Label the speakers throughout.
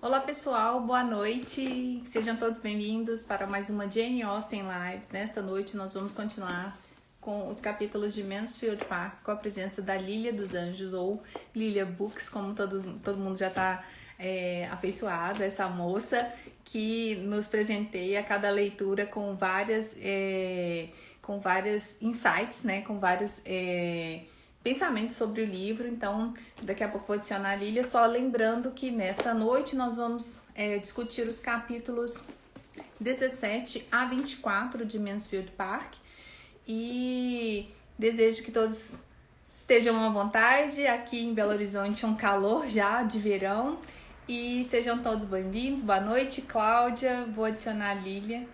Speaker 1: Olá pessoal, boa noite. Sejam todos bem-vindos para mais uma Jane Austen Lives. Nesta noite nós vamos continuar com os capítulos de Mansfield Park com a presença da Lilia dos Anjos ou Lilia Books, como todo mundo já está afeiçoado, essa moça que nos presenteia a cada leitura com várias insights, né? Com vários pensamentos sobre o livro. Então daqui a pouco vou adicionar a Lilia, só lembrando que nesta noite nós vamos discutir os capítulos 17 a 24 de Mansfield Park e desejo que todos estejam à vontade. Aqui em Belo Horizonte um calor já de verão e sejam todos bem-vindos. Boa noite, Cláudia. Vou adicionar a Lilia.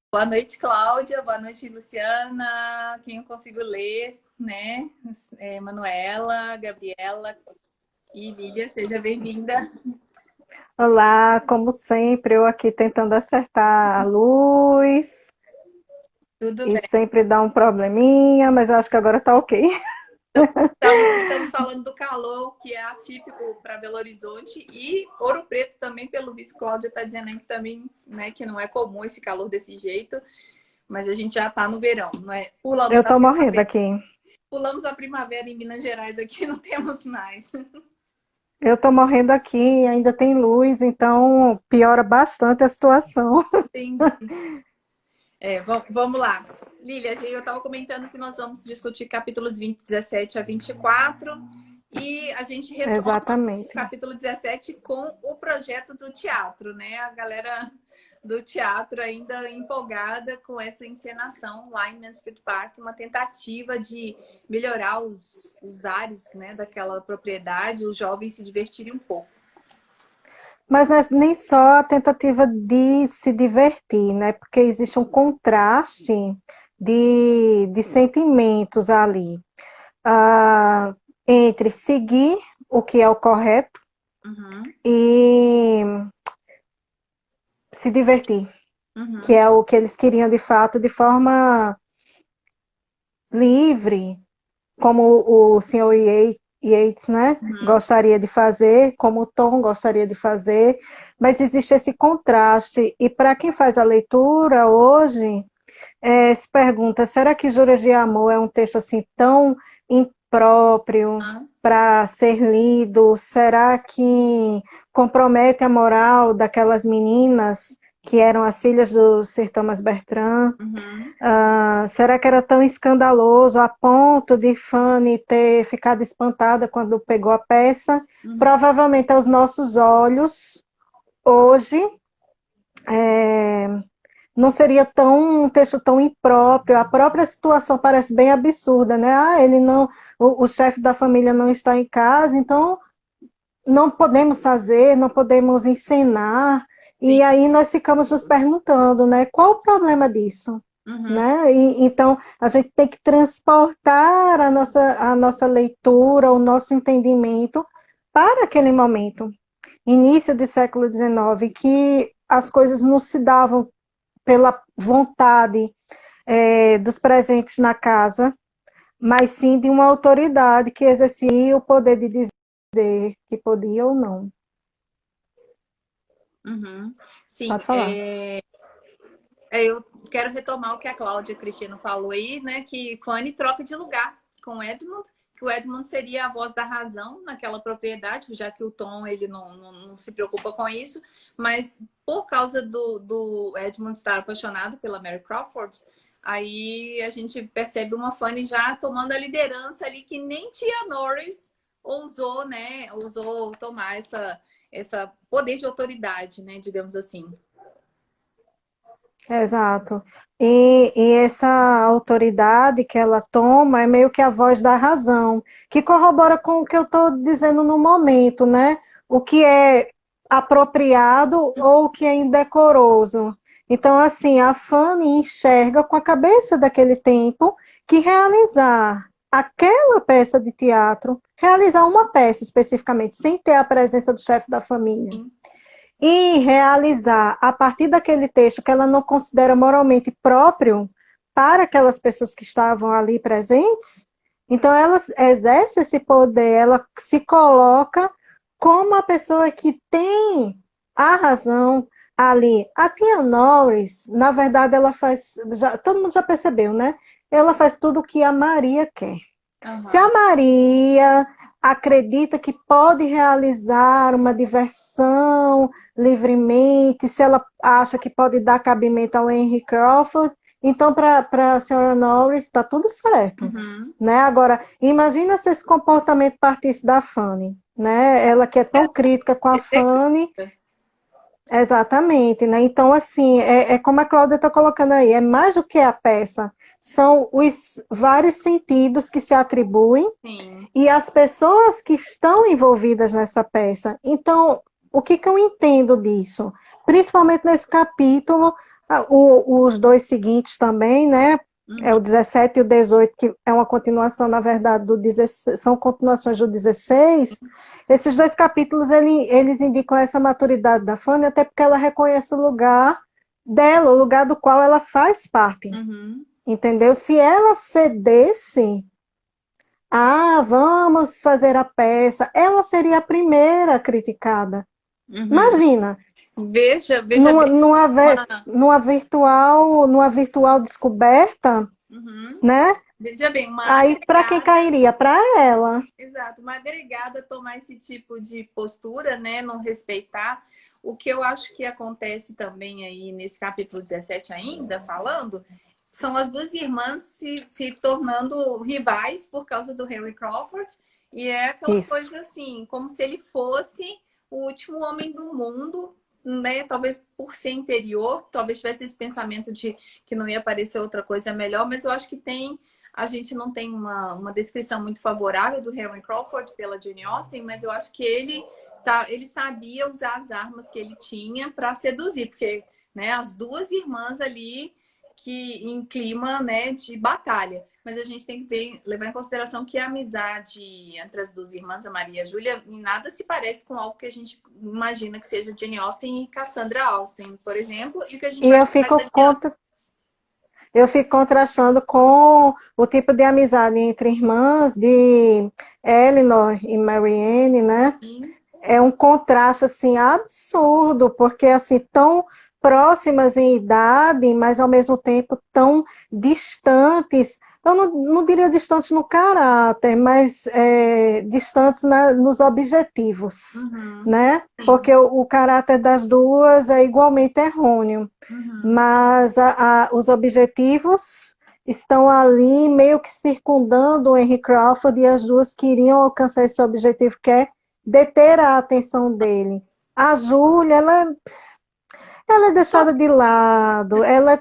Speaker 1: Boa noite, Cláudia. Boa noite, Luciana. Quem eu consigo ler, né? Manuela, Gabriela e Lília, seja bem-vinda.
Speaker 2: Olá, como sempre, eu aqui tentando acertar a luz
Speaker 1: Tudo
Speaker 2: e
Speaker 1: bem?
Speaker 2: sempre dá um probleminha, mas eu acho que agora tá ok.
Speaker 1: Estamos falando do calor, que é atípico para Belo Horizonte e Ouro Preto também, pelo visto. Cláudia está dizendo aí que também, né, que não é comum esse calor desse jeito, mas a gente já está no verão, não é?
Speaker 2: Eu tô morrendo aqui.
Speaker 1: Pulamos a primavera em Minas Gerais, aqui não temos mais.
Speaker 2: Eu tô morrendo aqui, ainda tem luz, então piora bastante a situação.
Speaker 1: Entendi. Vamos lá. Lília, eu estava comentando que nós vamos discutir capítulos 20, 17 a 24 e a gente retoma o
Speaker 2: Exatamente.
Speaker 1: capítulo 17 com o projeto do teatro, né? A galera do teatro ainda empolgada com essa encenação lá em Mansfield Park, uma tentativa de melhorar os ares, né, daquela propriedade, os jovens se divertirem um pouco.
Speaker 2: Mas não é nem só a tentativa de se divertir, né? Porque existe um contraste de sentimentos ali. Ah, entre seguir o que é o correto
Speaker 1: Uhum,
Speaker 2: e se divertir, que
Speaker 1: uhum,
Speaker 2: é o que eles queriam de fato, de forma livre, como o senhor Yates, né,
Speaker 1: uhum.
Speaker 2: gostaria de fazer, como o Tom gostaria de fazer, mas existe esse contraste, e para quem faz a leitura hoje, se pergunta, será que Juras de Amor é um texto assim tão impróprio
Speaker 1: Ah,
Speaker 2: para ser lido? Será que compromete a moral daquelas meninas que eram as filhas do Sir Thomas Bertrand?
Speaker 1: uhum.
Speaker 2: Será que era tão escandaloso a ponto de Fanny ter ficado espantada quando pegou a peça?
Speaker 1: Uhum.
Speaker 2: Provavelmente aos nossos olhos, hoje, é, não seria um texto tão impróprio. A própria situação parece bem absurda, né? Ele não, o chefe da família não está em casa, então não podemos fazer, não podemos encenar.
Speaker 1: Sim.
Speaker 2: E aí nós ficamos nos perguntando, né? Qual o problema disso?
Speaker 1: Uhum.
Speaker 2: Né? Então a gente tem que transportar a nossa leitura, o nosso entendimento para aquele momento, início do século XIX, que as coisas não se davam pela vontade dos presentes na casa, mas sim de uma autoridade que exercia o poder de dizer que podia ou não.
Speaker 1: Uhum. Sim,
Speaker 2: Pode falar.
Speaker 1: eu quero retomar o que a Cláudia Cristina falou aí, né? Que Fanny troca de lugar com o Edmund, que o Edmund seria a voz da razão naquela propriedade, já que o Tom ele não se preocupa com isso, mas por causa do Edmund estar apaixonado pela Mary Crawford, aí a gente percebe uma Fanny já tomando a liderança ali que nem Tia Norris ousou, né? Ousou tomar essa poder de autoridade, né? Digamos assim.
Speaker 2: Exato. E essa autoridade que ela toma é meio que a voz da razão, que corrobora com o que eu estou dizendo no momento, né? O que é apropriado ou o que é indecoroso. Então, assim, a Fanny enxerga com a cabeça daquele tempo que realizar aquela peça de teatro, realizar uma peça especificamente, sem ter a presença do chefe da família,
Speaker 1: Sim.
Speaker 2: e realizar a partir daquele texto que ela não considera moralmente próprio para aquelas pessoas que estavam ali presentes, então ela exerce esse poder, ela se coloca como a pessoa que tem a razão ali. A Tia Norris, na verdade, ela faz, todo mundo já percebeu, né? Ela faz tudo o que a Maria quer. Se a Maria acredita que pode realizar uma diversão livremente, se ela acha que pode dar cabimento ao Henry Crawford, então para a senhora Norris está tudo certo. Né? Agora, imagina se esse comportamento partisse da Fanny, né? Ela que é tão crítica com a Fanny. Exatamente, né? Então, assim, é como a Cláudia está colocando aí, é mais do que a peça. São os vários sentidos que se atribuem.
Speaker 1: Sim.
Speaker 2: E as pessoas que estão envolvidas nessa peça. Então, o que eu entendo disso? Principalmente nesse capítulo, os dois seguintes também, né? É o 17 e o 18, que é uma continuação, na verdade, do 16, são continuações do 16. Esses dois capítulos, eles indicam essa maturidade da Fanny, até porque ela reconhece o lugar dela, o lugar do qual ela faz parte. Entendeu? Se ela cedesse, vamos fazer a peça, ela seria a primeira criticada. Imagina.
Speaker 1: Veja
Speaker 2: numa virtual descoberta, né?
Speaker 1: Veja bem,
Speaker 2: aí para quem cairia? Para ela.
Speaker 1: Exato, uma agregada tomar esse tipo de postura, né? Não respeitar. O que eu acho que acontece também aí nesse capítulo 17 ainda, falando, são as duas irmãs se tornando rivais por causa do Henry Crawford. E é aquela coisa assim, como se ele fosse o último homem do mundo, né? Talvez por ser interior, talvez tivesse esse pensamento de que não ia aparecer outra coisa melhor, mas eu acho que a gente não tem uma descrição muito favorável do Henry Crawford pela Jane Austen, mas eu acho que ele sabia usar as armas que ele tinha para seduzir, porque, né, as duas irmãs ali que em clima, né, de batalha. Mas a gente tem que levar em consideração que a amizade entre as duas irmãs, a Maria e a Júlia, em nada se parece com algo que a gente imagina que seja Jane Austen e Cassandra Austen, por exemplo, e o que a gente
Speaker 2: eu fico contrastando com o tipo de amizade entre irmãs de Eleanor e Marianne, né?
Speaker 1: Sim.
Speaker 2: É um contraste assim absurdo, porque assim tão próximas em idade, mas ao mesmo tempo tão distantes. Eu não diria distantes no caráter, mas distantes nos objetivos, né? Porque o caráter das duas é igualmente errôneo, mas os objetivos estão ali meio que circundando o Henry Crawford e as duas queriam alcançar esse objetivo, que é deter a atenção dele. A Júlia, ela é deixada de lado, ela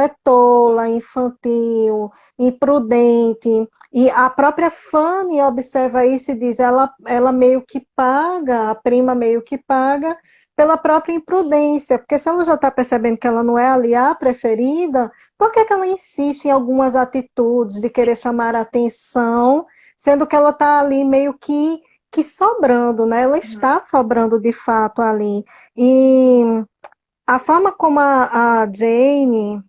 Speaker 2: é tola, infantil, imprudente, e a própria Fanny observa isso e diz, ela meio que paga, a prima meio que paga pela própria imprudência, porque se ela já está percebendo que ela não é ali a preferida, por que ela insiste em algumas atitudes de querer chamar a atenção, sendo que ela está ali meio que sobrando, né? Ela está sobrando de fato ali. E a forma como a Jane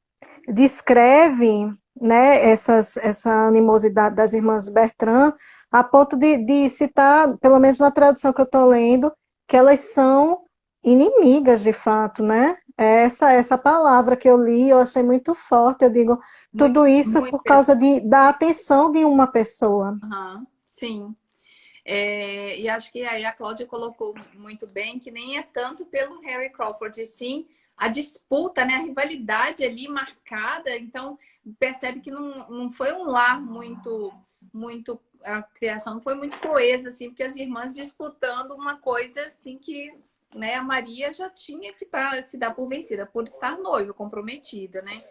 Speaker 2: descreve, né, essa animosidade das irmãs Bertrand, a ponto de citar, pelo menos na tradução que eu estou lendo, que elas são inimigas de fato, né? Essa palavra que eu li, eu achei muito forte, eu digo, tudo isso por causa da atenção de uma pessoa.
Speaker 1: Sim. E acho que aí a Cláudia colocou muito bem que nem é tanto pelo Henry Crawford, e sim a disputa, né, a rivalidade ali marcada. Então percebe que não foi um lar muito, a criação não foi muito coesa, assim, porque as irmãs disputando uma coisa assim que, né, a Maria já tinha que se dar por vencida, por estar noiva, comprometida, né?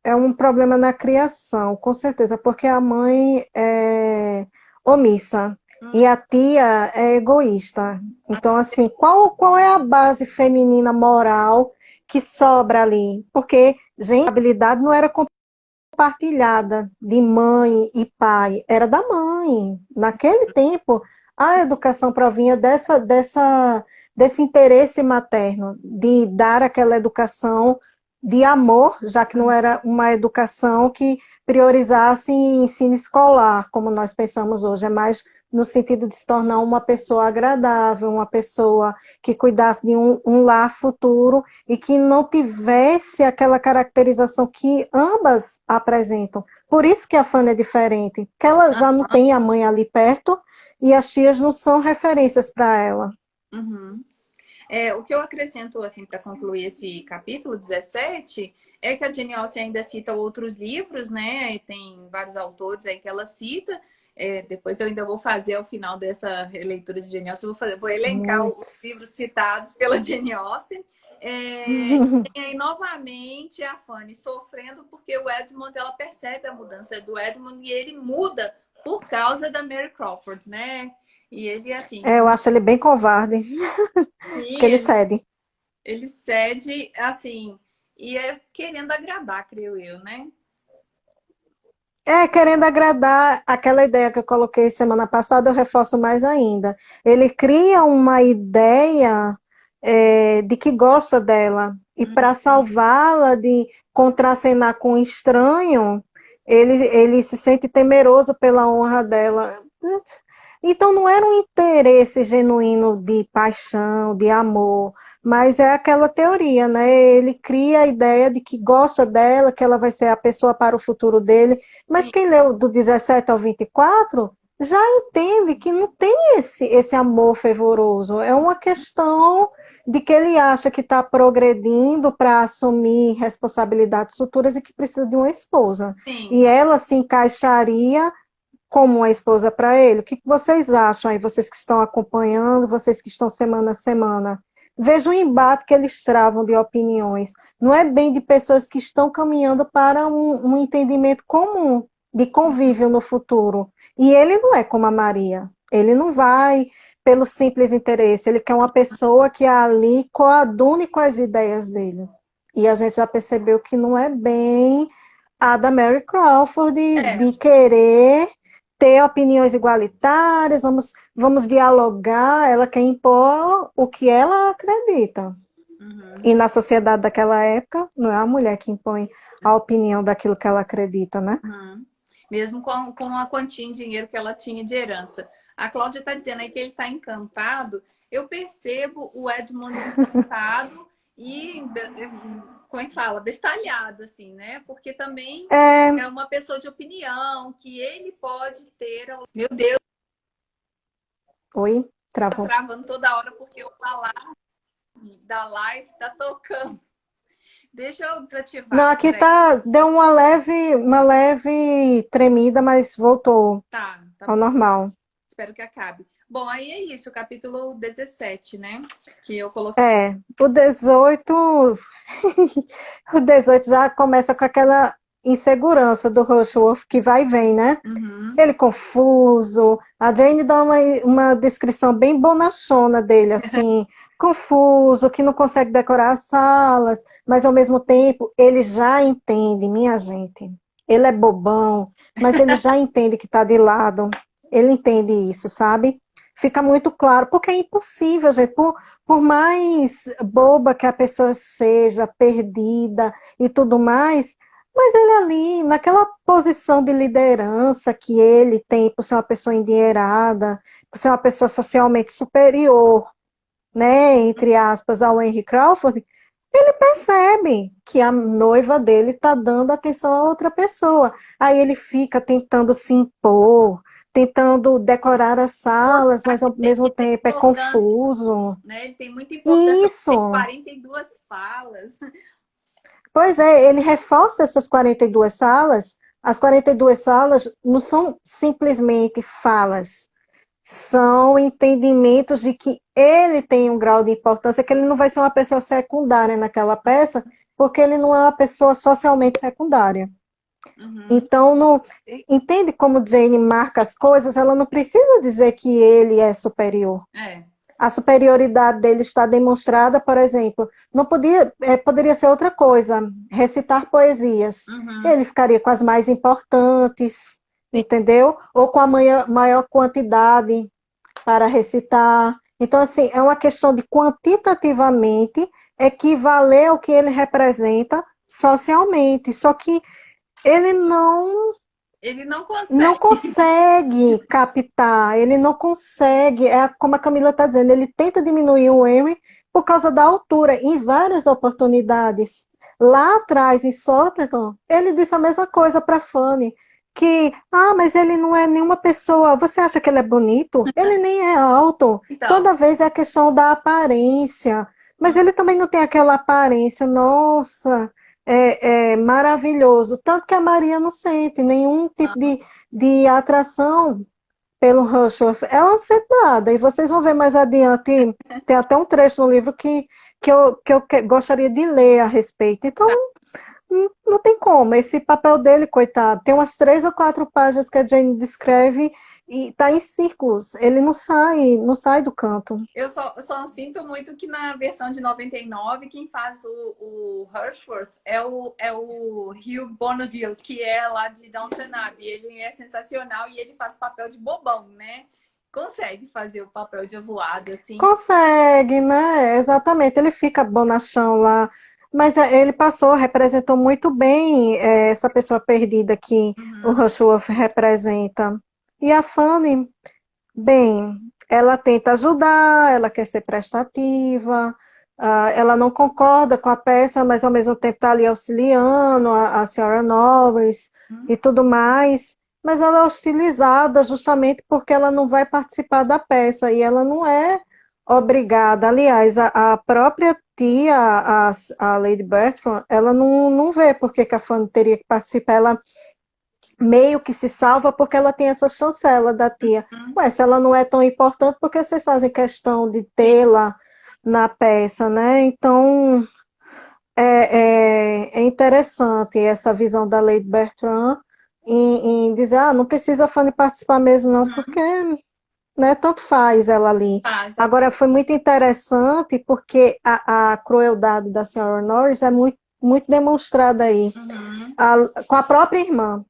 Speaker 2: É um problema na criação, com certeza, porque a mãe é omissa e a tia é egoísta. Então, assim, qual é a base feminina moral que sobra ali? Porque, gente, a habilidade não era compartilhada de mãe e pai, era da mãe. Naquele tempo, a educação provinha desse interesse materno, de dar aquela educação de amor, já que não era uma educação que priorizasse ensino escolar, como nós pensamos hoje, é mais no sentido de se tornar uma pessoa agradável, uma pessoa que cuidasse de um lar futuro e que não tivesse aquela caracterização que ambas apresentam. Por isso que a Fanny é diferente, porque ela já não tem a mãe ali perto e as tias não são referências para ela.
Speaker 1: Uhum. O que eu acrescento, assim, para concluir esse capítulo 17, é que a Jane Austen ainda cita outros livros, né? E tem vários autores aí que ela cita. Depois eu ainda vou fazer, ao final dessa leitura de Jane Austen, vou elencar os
Speaker 2: Muitos.
Speaker 1: livros citados pela Jane Austen. E aí, novamente, a Fanny sofrendo porque o Edmund, ela percebe a mudança do Edmund e ele muda por causa da Mary Crawford, né? E ele, assim,
Speaker 2: Eu acho ele bem covarde, que ele
Speaker 1: sim,
Speaker 2: cede.
Speaker 1: ele cede, assim, e é querendo agradar, creio eu, né?
Speaker 2: Querendo agradar aquela ideia que eu coloquei semana passada, eu reforço mais ainda. Ele cria uma ideia de que gosta dela, e para
Speaker 1: Uhum.
Speaker 2: salvá-la de contracenar com um estranho, ele se sente temeroso pela honra dela. Então não era um interesse genuíno de paixão, de amor, mas é aquela teoria, né? Ele cria a ideia de que gosta dela, que ela vai ser a pessoa para o futuro dele, mas
Speaker 1: Sim,
Speaker 2: quem leu do 17 ao 24 já entende que não tem esse amor fervoroso. É uma questão de que ele acha que está progredindo para assumir responsabilidades futuras e que precisa de uma esposa. E
Speaker 1: sim.
Speaker 2: ela se encaixaria como uma esposa para ele. O que vocês acham aí, vocês que estão acompanhando, vocês que estão semana a semana? Veja o embate que eles travam de opiniões. Não é bem de pessoas que estão caminhando para um entendimento comum de convívio no futuro. E ele não é como a Maria. Ele não vai pelo simples interesse. Ele quer uma pessoa que ali coadune com as ideias dele. E a gente já percebeu que não é bem a da Mary Crawford
Speaker 1: É.
Speaker 2: de querer ter opiniões igualitárias, vamos dialogar, ela quer impor o que ela acredita.
Speaker 1: Uhum.
Speaker 2: E na sociedade daquela época, não é a mulher que impõe a opinião daquilo que ela acredita, né?
Speaker 1: Uhum. Mesmo com a quantia em dinheiro que ela tinha de herança. A Cláudia está dizendo aí que ele está encantado. Eu percebo o Edmund encantado e, como é que fala? Bestalhado, assim, né? Porque também
Speaker 2: É,
Speaker 1: é uma pessoa de opinião, que ele pode ter. Meu Deus,
Speaker 2: oi,
Speaker 1: tá
Speaker 2: travou.
Speaker 1: travando toda hora porque o alarme da live tá tocando. Deixa eu
Speaker 2: Não,
Speaker 1: desativar,
Speaker 2: aqui
Speaker 1: peraí.
Speaker 2: tá, deu uma leve tremida, mas voltou
Speaker 1: Tá
Speaker 2: ao
Speaker 1: bom.
Speaker 2: normal.
Speaker 1: Espero que acabe. Bom, aí é isso, o capítulo 17, né? Que eu coloquei.
Speaker 2: O 18, o 18 já começa com aquela insegurança do Rushworth que vai e vem, né?
Speaker 1: Uhum.
Speaker 2: Ele confuso. A Jane dá uma descrição bem bonachona dele, assim, confuso, que não consegue decorar as salas, mas ao mesmo tempo ele já entende, minha gente. Ele é bobão, mas ele já entende que está de lado. Ele entende isso, sabe? Fica muito claro, porque é impossível, gente, por mais boba que a pessoa seja, perdida e tudo mais, mas ele ali, naquela posição de liderança que ele tem, por ser uma pessoa endinheirada, por ser uma pessoa socialmente superior, né, entre aspas, ao Henry Crawford, ele percebe que a noiva dele está dando atenção a outra pessoa. Aí ele fica tentando se impor, tentando decorar as salas,
Speaker 1: Mostrar
Speaker 2: mas ao
Speaker 1: que
Speaker 2: mesmo
Speaker 1: tem
Speaker 2: tempo é
Speaker 1: importância,
Speaker 2: confuso.
Speaker 1: né? Ele tem muita importância, tem
Speaker 2: Isso.
Speaker 1: 42 falas.
Speaker 2: Pois é, ele reforça essas 42 salas. As 42 salas não são simplesmente falas, são entendimentos de que ele tem um grau de importância, que ele não vai ser uma pessoa secundária naquela peça, porque ele não é uma pessoa socialmente secundária.
Speaker 1: Uhum.
Speaker 2: Então, não, entende como Jane marca as coisas? Ela não precisa dizer que ele é superior.
Speaker 1: É.
Speaker 2: A superioridade dele está demonstrada, por exemplo, não poderia ser outra coisa, recitar poesias.
Speaker 1: Uhum.
Speaker 2: Ele ficaria com as mais importantes,
Speaker 1: Sim.
Speaker 2: entendeu? Ou com a maior quantidade para recitar. Então, assim, é uma questão de quantitativamente equivaler ao que ele representa socialmente. Só que ele não
Speaker 1: Ele não
Speaker 2: não
Speaker 1: consegue.
Speaker 2: consegue captar, ele não consegue, é como a Camila está dizendo, ele tenta diminuir o Henry por causa da altura, em várias oportunidades. Lá atrás, em Sotterton, ele disse a mesma coisa para Fanny, que, mas ele não é nenhuma pessoa, você acha que ele é bonito? Ele nem é alto,
Speaker 1: Então,
Speaker 2: toda vez é a questão da aparência, mas ele também não tem aquela aparência, nossa, é maravilhoso, tanto que a Maria não sente nenhum tipo de atração pelo Rushworth. Ela não sente nada, e vocês vão ver mais adiante, tem até um trecho no livro que eu gostaria de ler a respeito. Então, não tem como, esse papel dele, coitado, tem umas 3 ou 4 páginas que a Jane descreve e está em círculos, ele não sai do canto.
Speaker 1: eu só sinto muito que na versão de 99, quem faz o Hershworth é o Hugh Bonneville, que é lá de Downton Abbey. Ele é sensacional e ele faz papel de bobão, né? Consegue fazer o papel de avoado, assim.
Speaker 2: Consegue, né? Exatamente. Ele fica bonachão lá. Mas ele passou, representou muito bem essa pessoa perdida que o
Speaker 1: Uhum.
Speaker 2: Rushworth representa. E a Fanny, bem, ela tenta ajudar, ela quer ser prestativa, ela não concorda com a peça, mas ao mesmo tempo está ali auxiliando a senhora Norris e tudo mais. Mas ela é hostilizada justamente porque ela não vai participar da peça e ela não é obrigada. Aliás, a própria tia, a Lady Bertram, ela não vê porque que a Fanny teria que participar. Ela meio que se salva porque ela tem essa chancela da tia.
Speaker 1: Uhum.
Speaker 2: Ué, se ela não é tão importante, por que vocês fazem questão de
Speaker 1: Sim.
Speaker 2: tê-la na peça, né? Então, é interessante essa visão da Lady Bertrand em dizer, não precisa a Fanny participar mesmo não, porque, né, tanto faz ela ali.
Speaker 1: Faz.
Speaker 2: Agora, foi muito interessante porque a crueldade da senhora Norris é muito, muito demonstrada aí,
Speaker 1: Uhum.
Speaker 2: com a própria irmã.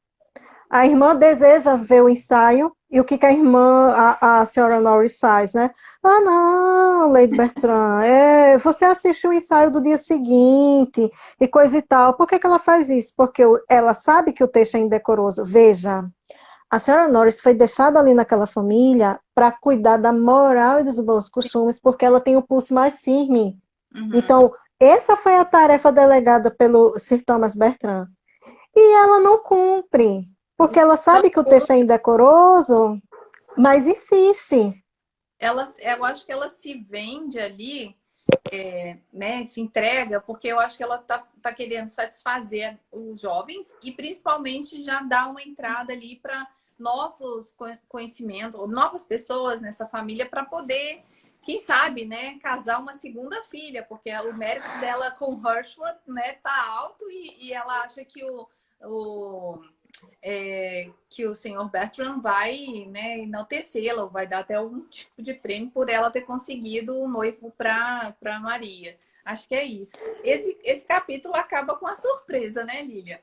Speaker 2: A irmã deseja ver o ensaio, e o que, que a irmã, a senhora Norris faz, né? Não, Lady Bertrand, você assiste o ensaio do dia seguinte, e coisa e tal. Por que, que ela faz isso? Porque ela sabe que o texto é indecoroso. Veja, a senhora Norris foi deixada ali naquela família para cuidar da moral e dos bons costumes, porque ela tem o pulso mais firme.
Speaker 1: Uhum.
Speaker 2: Então, essa foi a tarefa delegada pelo Sir Thomas Bertrand. E ela não cumpre, porque ela sabe que o texto é indecoroso, mas insiste.
Speaker 1: Eu acho que ela se vende ali, né, se entrega, porque eu acho que ela tá querendo satisfazer os jovens e principalmente já dar uma entrada ali para novos conhecimentos, ou novas pessoas nessa família para poder, quem sabe, né, casar uma segunda filha, porque o mérito dela com o Hershworth, né, tá alto e ela acha que o que o senhor Bertrand vai, né, enaltecê-la, vai dar até algum tipo de prêmio por ela ter conseguido um noivo para Maria. Acho que é isso. Esse capítulo acaba com a surpresa, né, Lilia?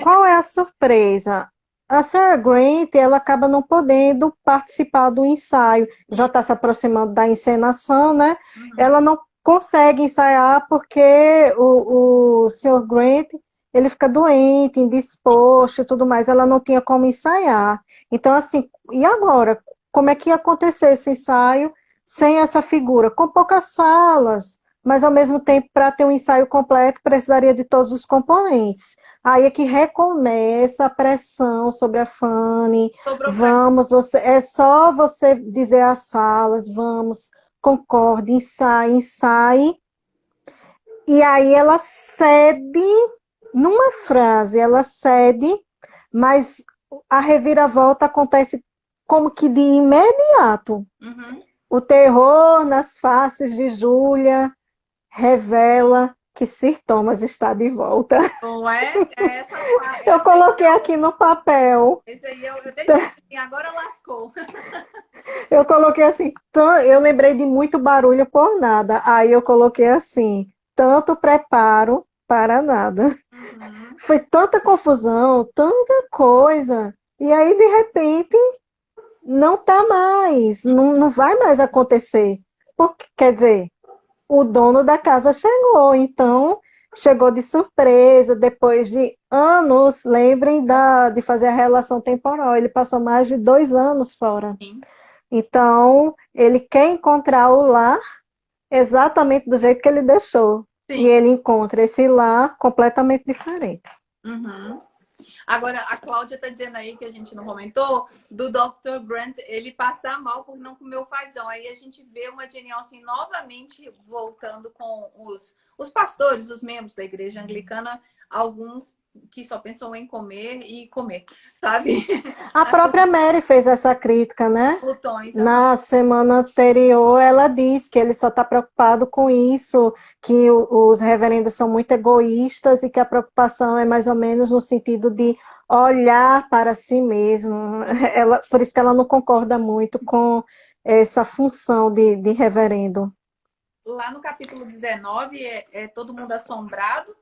Speaker 2: Qual é a surpresa? A Sarah Grant, ela acaba não podendo participar do ensaio, já está se aproximando da encenação, né?
Speaker 1: Uhum.
Speaker 2: Ela não consegue ensaiar porque o Sr. Grant, ele fica doente, indisposto e tudo mais, ela não tinha como ensaiar. Então, assim, e agora? Como é que ia acontecer esse ensaio sem essa figura? Com poucas falas, mas ao mesmo tempo, para ter um ensaio completo, precisaria de todos os componentes. Aí é que recomeça a pressão sobre a Fanny.
Speaker 1: Sobrou para
Speaker 2: Vamos, é só você dizer as falas, vamos, concorde, ensaie, ensaie. E aí ela cede, numa frase, ela cede, mas a reviravolta acontece como que de imediato.
Speaker 1: Uhum.
Speaker 2: O terror nas faces de Júlia revela que Sir Thomas está de volta.
Speaker 1: Não é?
Speaker 2: Eu
Speaker 1: Essa aí,
Speaker 2: coloquei aqui no papel.
Speaker 1: esse aí eu decidi, assim, agora lascou.
Speaker 2: Eu coloquei assim, eu lembrei de muito barulho por nada. Aí eu coloquei assim, tanto preparo para nada.
Speaker 1: Uhum.
Speaker 2: Foi tanta confusão, tanta coisa. E aí, de repente, não tá mais, não vai mais acontecer. Porque, quer dizer, o dono da casa chegou, então chegou de surpresa, depois de anos, lembrem de fazer a relação temporal. Ele passou mais de 2 anos fora.
Speaker 1: Sim,
Speaker 2: Então, ele quer encontrar o lar exatamente do jeito que ele deixou. E
Speaker 1: sim.
Speaker 2: ele encontra esse lar completamente diferente.
Speaker 1: Uhum. Agora, a Cláudia tá dizendo aí que a gente não comentou do Dr. Grant ele passar mal por não comer o fazão. Aí a gente vê uma Jane Austen novamente voltando com os pastores, os membros da igreja anglicana, alguns que só pensam em comer e comer, sabe?
Speaker 2: A própria Mary fez essa crítica, né?
Speaker 1: Botões.
Speaker 2: Na semana anterior, ela disse que ele só está preocupado com isso, que os reverendos são muito egoístas e que a preocupação é mais ou menos no sentido de olhar para si mesmo. Por isso que ela não concorda muito com essa função de reverendo.
Speaker 1: Lá no capítulo 19, é todo mundo assombrado.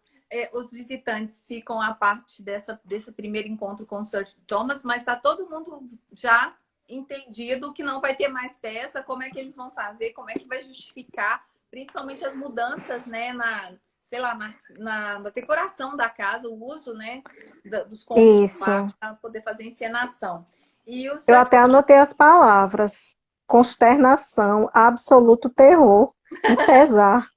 Speaker 1: Os visitantes ficam à parte desse primeiro encontro com o Sir Thomas, mas está todo mundo já entendido que não vai ter mais peça, como é que eles vão fazer, como é que vai justificar, principalmente as mudanças, né, sei lá, na decoração da casa, o uso, né, dos cômodos
Speaker 2: Isso.
Speaker 1: para poder fazer encenação. E o
Speaker 2: Eu
Speaker 1: Sir
Speaker 2: até anotei as palavras: consternação, absoluto terror e pesar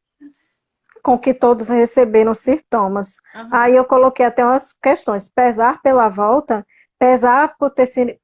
Speaker 2: com que todos receberam sintomas.
Speaker 1: Uhum,
Speaker 2: Aí eu coloquei até umas questões: pesar pela volta, pesar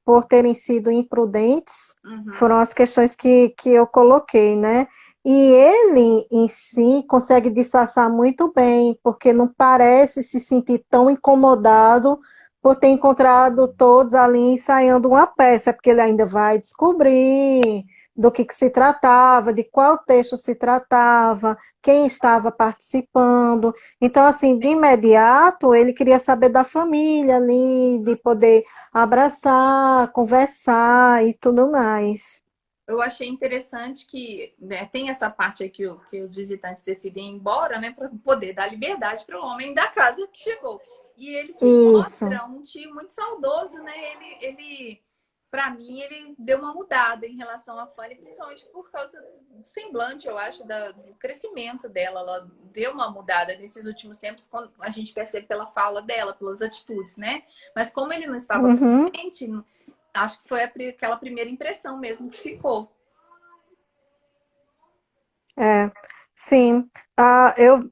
Speaker 2: por terem sido imprudentes,
Speaker 1: uhum.
Speaker 2: foram as questões que eu coloquei, né? E ele em si consegue disfarçar muito bem, porque não parece se sentir tão incomodado por ter encontrado todos ali ensaiando uma peça, porque ele ainda vai descobrir do que se tratava, de qual texto se tratava, quem estava participando. Então, assim, de imediato, ele queria saber da família ali, de poder abraçar, conversar e tudo mais.
Speaker 1: Eu achei interessante que, né, tem essa parte aí que os visitantes decidem ir embora, né, para poder dar liberdade para o homem da casa que chegou. E ele se
Speaker 2: Isso,
Speaker 1: mostra um tio muito saudoso, né? Para mim, ele deu uma mudada em relação à Fanny, principalmente por causa do semblante, eu acho, do crescimento dela. Ela deu uma mudada nesses últimos tempos, quando a gente percebe pela fala dela, pelas atitudes, né? Mas como ele não estava
Speaker 2: uhum,
Speaker 1: presente, acho que foi aquela primeira impressão mesmo que ficou.
Speaker 2: é, sim.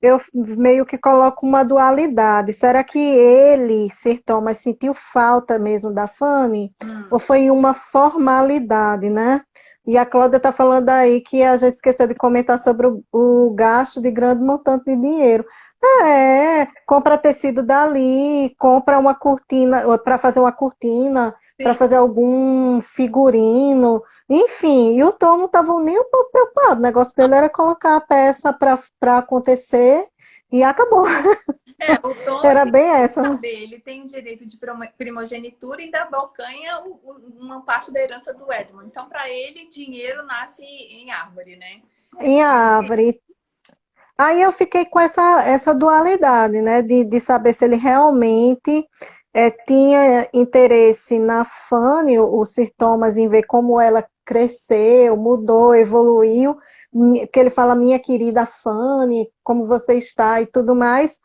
Speaker 2: Eu meio que coloco uma dualidade. Será que ele, Sir Thomas, sentiu falta mesmo da Fanny? Ou
Speaker 1: Hum.
Speaker 2: foi uma formalidade, né? E a Cláudia está falando aí que a gente esqueceu de comentar sobre o gasto de grande montante de dinheiro. Compra tecido dali, compra uma cortina, para fazer uma cortina, para
Speaker 1: Sim,
Speaker 2: fazer algum figurino, enfim, e o Tom não estava nem um pouco preocupado. O negócio dele era colocar a peça para acontecer e acabou.
Speaker 1: o Tom
Speaker 2: Era
Speaker 1: ele
Speaker 2: bem
Speaker 1: tem que
Speaker 2: essa.
Speaker 1: saber, ele tem o direito de primogenitura e ainda balcanha uma parte da herança do Edmund. Então, para ele, dinheiro nasce em árvore, né?
Speaker 2: Em árvore. Aí eu fiquei com essa dualidade, né, de saber se ele realmente tinha interesse na Fanny, o Sir Thomas, em ver como ela cresceu, mudou, evoluiu, que ele fala, minha querida Fanny, como você está e tudo mais,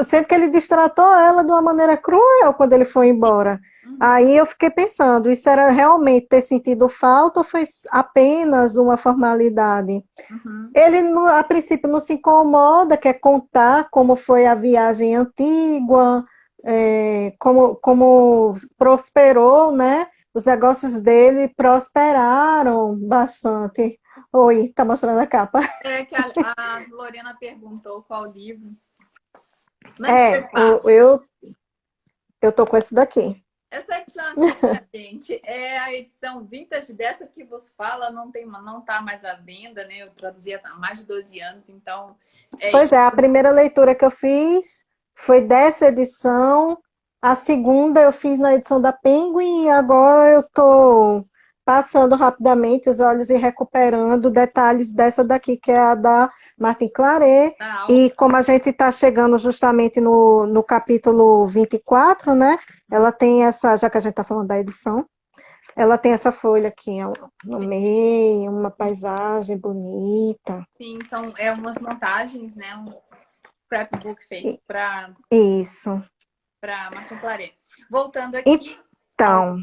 Speaker 2: sendo que ele destratou ela de uma maneira cruel quando ele foi embora.
Speaker 1: Uhum,
Speaker 2: Aí eu fiquei pensando, isso era realmente ter sentido falta ou foi apenas uma formalidade?
Speaker 1: uhum.
Speaker 2: Ele, a princípio, não se incomoda, quer contar como foi a viagem antiga, como prosperou, né? Os negócios dele prosperaram bastante. Oi, tá mostrando a capa.
Speaker 1: É que a Lorena perguntou qual livro. Não é
Speaker 2: É,
Speaker 1: Despertar.
Speaker 2: eu tô com esse daqui.
Speaker 1: Essa edição aqui, minha gente, é a edição vintage dessa que vos fala, não tá mais à venda, né? Eu traduzi há mais de 12 anos, então é
Speaker 2: Pois
Speaker 1: isso.
Speaker 2: é, a primeira leitura que eu fiz foi dessa edição, a segunda eu fiz na edição da Penguin e agora eu estou passando rapidamente os olhos e recuperando detalhes dessa daqui, que é a da Martin Claret.
Speaker 1: Tá,
Speaker 2: E como a gente está chegando justamente no capítulo 24, né? Ela tem essa, já que a gente está falando da edição, ela tem essa folha aqui, ó, no meio, uma paisagem bonita.
Speaker 1: sim, são umas montagens, né? scrapbook feito
Speaker 2: Isso.
Speaker 1: para Martin Claret. Voltando aqui ao
Speaker 2: Então,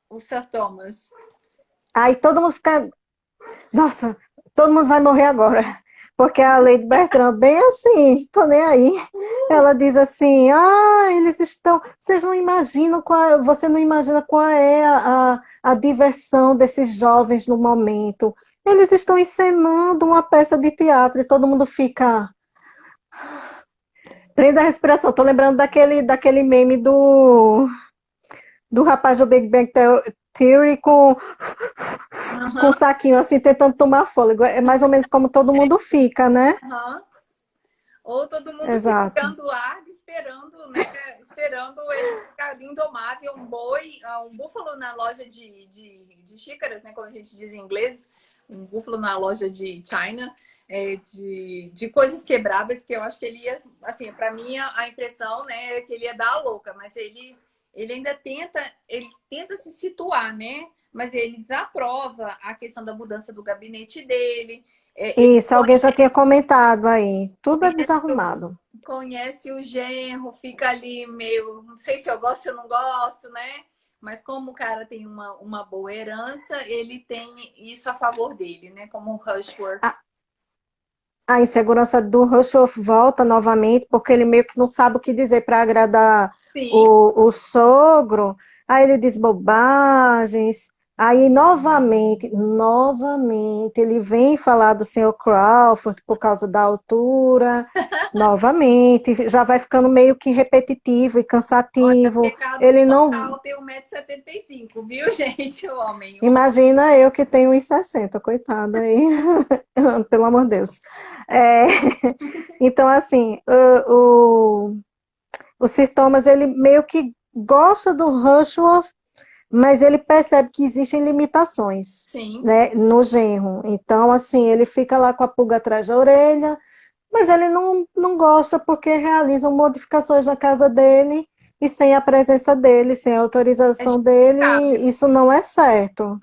Speaker 1: o Sir Thomas.
Speaker 2: aí todo mundo fica, nossa, todo mundo vai morrer agora. Porque a Lady Bertrand, bem assim, tô nem aí. Ela diz assim, eles estão. Vocês não imaginam você não imagina qual é a diversão desses jovens no momento. Eles estão encenando uma peça de teatro e todo mundo fica. Prenda a respiração. Tô lembrando daquele meme do rapaz do Big Bang Theory com o saquinho assim, tentando tomar fôlego. É mais ou menos como todo mundo fica, né?
Speaker 1: Ou todo mundo
Speaker 2: Exato.
Speaker 1: segurando o ar, esperando, né? Esperando ele ficar indomável, um boi, um búfalo na loja de xícaras, né? Como a gente diz em inglês, um búfalo na loja de China, de coisas quebráveis, que eu acho que ele ia, assim, para mim a impressão, né, é que ele ia dar a louca, mas ele ainda tenta se situar, né? Mas ele desaprova a questão da mudança do gabinete dele. Ele
Speaker 2: Isso, alguém já tinha comentado aí. Tudo é desarrumado.
Speaker 1: conhece o genro, fica ali meio, não sei se eu gosto, se eu não gosto, né? Mas como o cara tem uma boa herança, ele tem isso a favor dele, né? Como o Rushworth.
Speaker 2: A insegurança do Rushworth volta novamente, porque ele meio que não sabe o que dizer para agradar o sogro. Aí ele diz bobagens. Aí, novamente, ele vem falar do Sr. Crawford por causa da altura. Novamente, já vai ficando meio que repetitivo e cansativo.
Speaker 1: Olha, pecado
Speaker 2: ele
Speaker 1: mortal
Speaker 2: não
Speaker 1: tem 1,75 m, viu, gente? O homem.
Speaker 2: Imagina eu que tenho 1,60, coitada aí. Pelo amor de Deus. Então, assim, o Sir Thomas, ele meio que gosta do Rushworth, mas ele percebe que existem limitações, né, no genro. Então, assim, ele fica lá com a pulga atrás da orelha, mas ele não gosta porque realizam modificações na casa dele e sem a presença dele, sem a autorização dele, isso não é certo.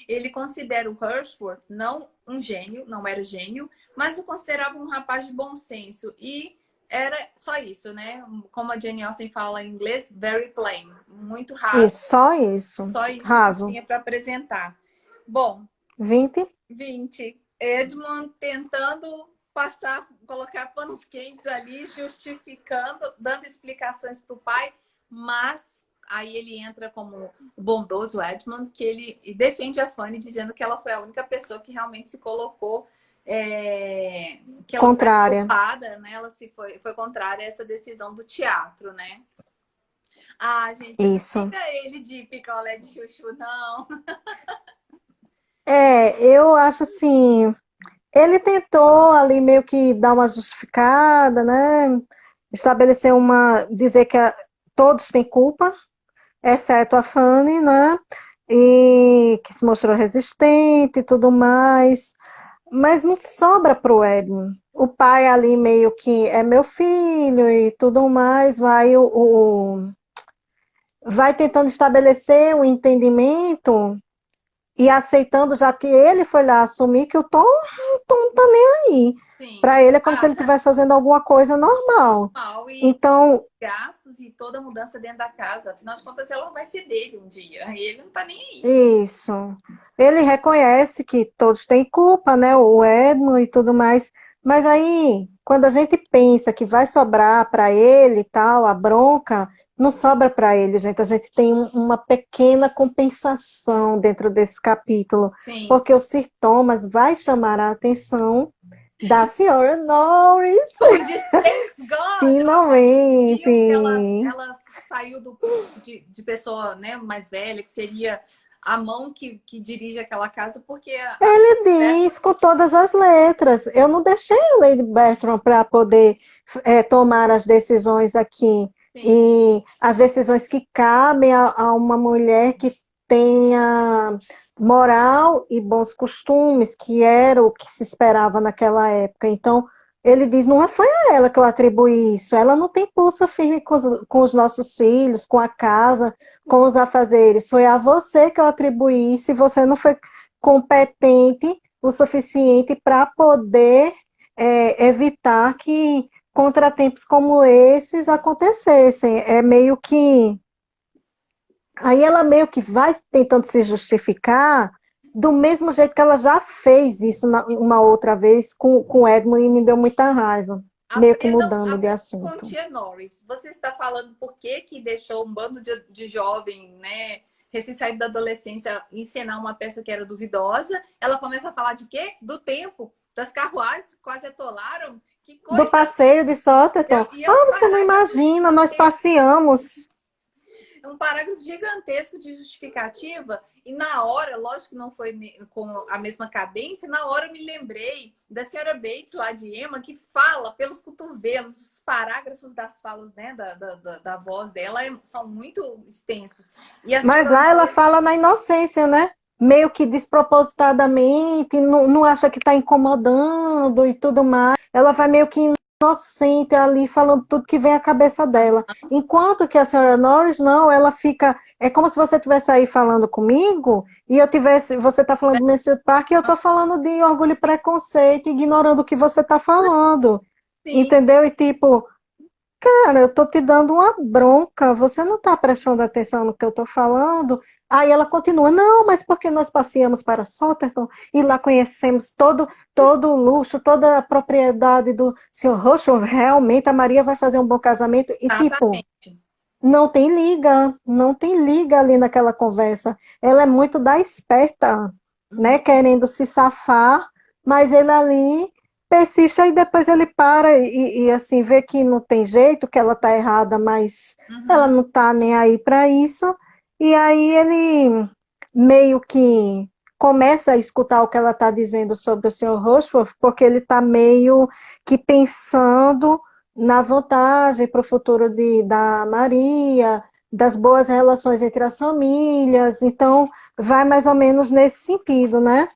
Speaker 1: Ele considera o Rushworth não um gênio, não era gênio, mas o considerava um rapaz de bom senso. E era só isso, né? Como a Jane Austen fala em inglês, very plain, muito raso.
Speaker 2: Isso, só isso.
Speaker 1: Só isso
Speaker 2: raso.
Speaker 1: Que tinha para apresentar. Bom,
Speaker 2: 20.
Speaker 1: Edmund tentando colocar panos quentes ali, justificando, dando explicações para o pai, mas aí ele entra como o bondoso Edmund, que ele defende a Fanny, dizendo que ela foi a única pessoa que realmente se colocou que ela
Speaker 2: contrária.
Speaker 1: foi culpada, né? Ela foi contrária a essa decisão do teatro, né? Gente,
Speaker 2: isso.
Speaker 1: não fica ele de picolé de chuchu, não.
Speaker 2: Eu acho assim, ele tentou ali meio que dar uma justificada, né? Dizer que todos têm culpa, exceto a Fanny, né? E que se mostrou resistente e tudo mais. Mas não sobra pro Edmund. O pai ali meio que é meu filho e tudo mais, vai tentando estabelecer um entendimento e aceitando, já que ele foi lá assumir que o Tom não tá nem aí. Para ele é como se ele estivesse fazendo alguma coisa normal. Então,
Speaker 1: gastos e toda mudança dentro da casa, afinal de contas ela vai ser dele um dia, e ele não tá nem aí.
Speaker 2: Isso. Ele reconhece que todos têm culpa, né? O Edmund e tudo mais. Mas aí, quando a gente pensa que vai sobrar para ele e tal, a bronca, não sobra para ele, gente. A gente tem uma pequena compensação dentro desse capítulo. Porque o Sir Thomas vai chamar a atenção da senhora Norris.
Speaker 1: Thanks God!
Speaker 2: Finalmente!
Speaker 1: Ela saiu de pessoa, né, mais velha, que seria a mão que dirige aquela casa, porque...
Speaker 2: Ele diz com todas as letras. Eu não deixei a Lady Bertram para poder tomar as decisões aqui. E as decisões que cabem a uma mulher que tenha moral e bons costumes, que era o que se esperava naquela época. Então, ele diz, não foi a ela que eu atribuí isso, ela não tem pulso firme com os nossos filhos, com a casa, com os afazeres, foi a você que eu atribuí, se você não foi competente o suficiente para poder evitar que contratempos como esses acontecessem. É meio que. Aí ela meio que vai tentando se justificar do mesmo jeito que ela já fez isso uma outra vez com o Edmund e me deu muita raiva. Meio que mudando de
Speaker 1: Aprendam com
Speaker 2: assunto.
Speaker 1: tia Norris. Você está falando por que que deixou um bando de jovem, né, recém-saído da adolescência, encenar uma peça que era duvidosa. Ela começa a falar de quê? Do tempo, das carruagens que quase atolaram. Que
Speaker 2: Do
Speaker 1: coisa!
Speaker 2: passeio de Sotterton.
Speaker 1: E é um
Speaker 2: Ah, você não
Speaker 1: parágrafo
Speaker 2: imagina, nós passeamos.
Speaker 1: É um parágrafo gigantesco de justificativa, e na hora, lógico que não foi com a mesma cadência, na hora eu me lembrei da senhora Bates lá de Emma, que fala pelos cotovelos, os parágrafos das falas, né, da voz dela são muito extensos. E a
Speaker 2: Mas
Speaker 1: senhora
Speaker 2: lá ela
Speaker 1: Norris,
Speaker 2: fala na inocência, né? Meio que despropositadamente, não acha que está incomodando e tudo mais. Ela vai meio que inocente ali, falando tudo que vem à cabeça dela. Enquanto que a senhora Norris, não, ela fica. É como se você estivesse aí falando comigo e eu tivesse. Você está falando do Monsieur Park e eu estou falando de Orgulho e Preconceito, ignorando o que você está falando.
Speaker 1: sim,
Speaker 2: Entendeu? E tipo. Cara, eu tô te dando uma bronca, você não tá prestando atenção no que eu tô falando? Aí ela continua, não, mas porque nós passeamos para Sotterton e lá conhecemos todo o luxo, toda a propriedade do senhor Rochefort, realmente a Maria vai fazer um bom casamento e tipo,
Speaker 1: exatamente.
Speaker 2: não tem liga ali naquela conversa. Ela é muito da esperta, né,
Speaker 1: Uhum,
Speaker 2: querendo se safar, mas ele ali persiste e depois ele para assim vê que não tem jeito, que ela tá errada, mas ela
Speaker 1: uhum.
Speaker 2: não tá nem aí para isso. E aí ele meio que começa a escutar o que ela está dizendo sobre o senhor Rochefort, porque ele está meio que pensando na vantagem para o futuro da Maria, das boas relações entre as famílias, então vai mais ou menos nesse sentido, né?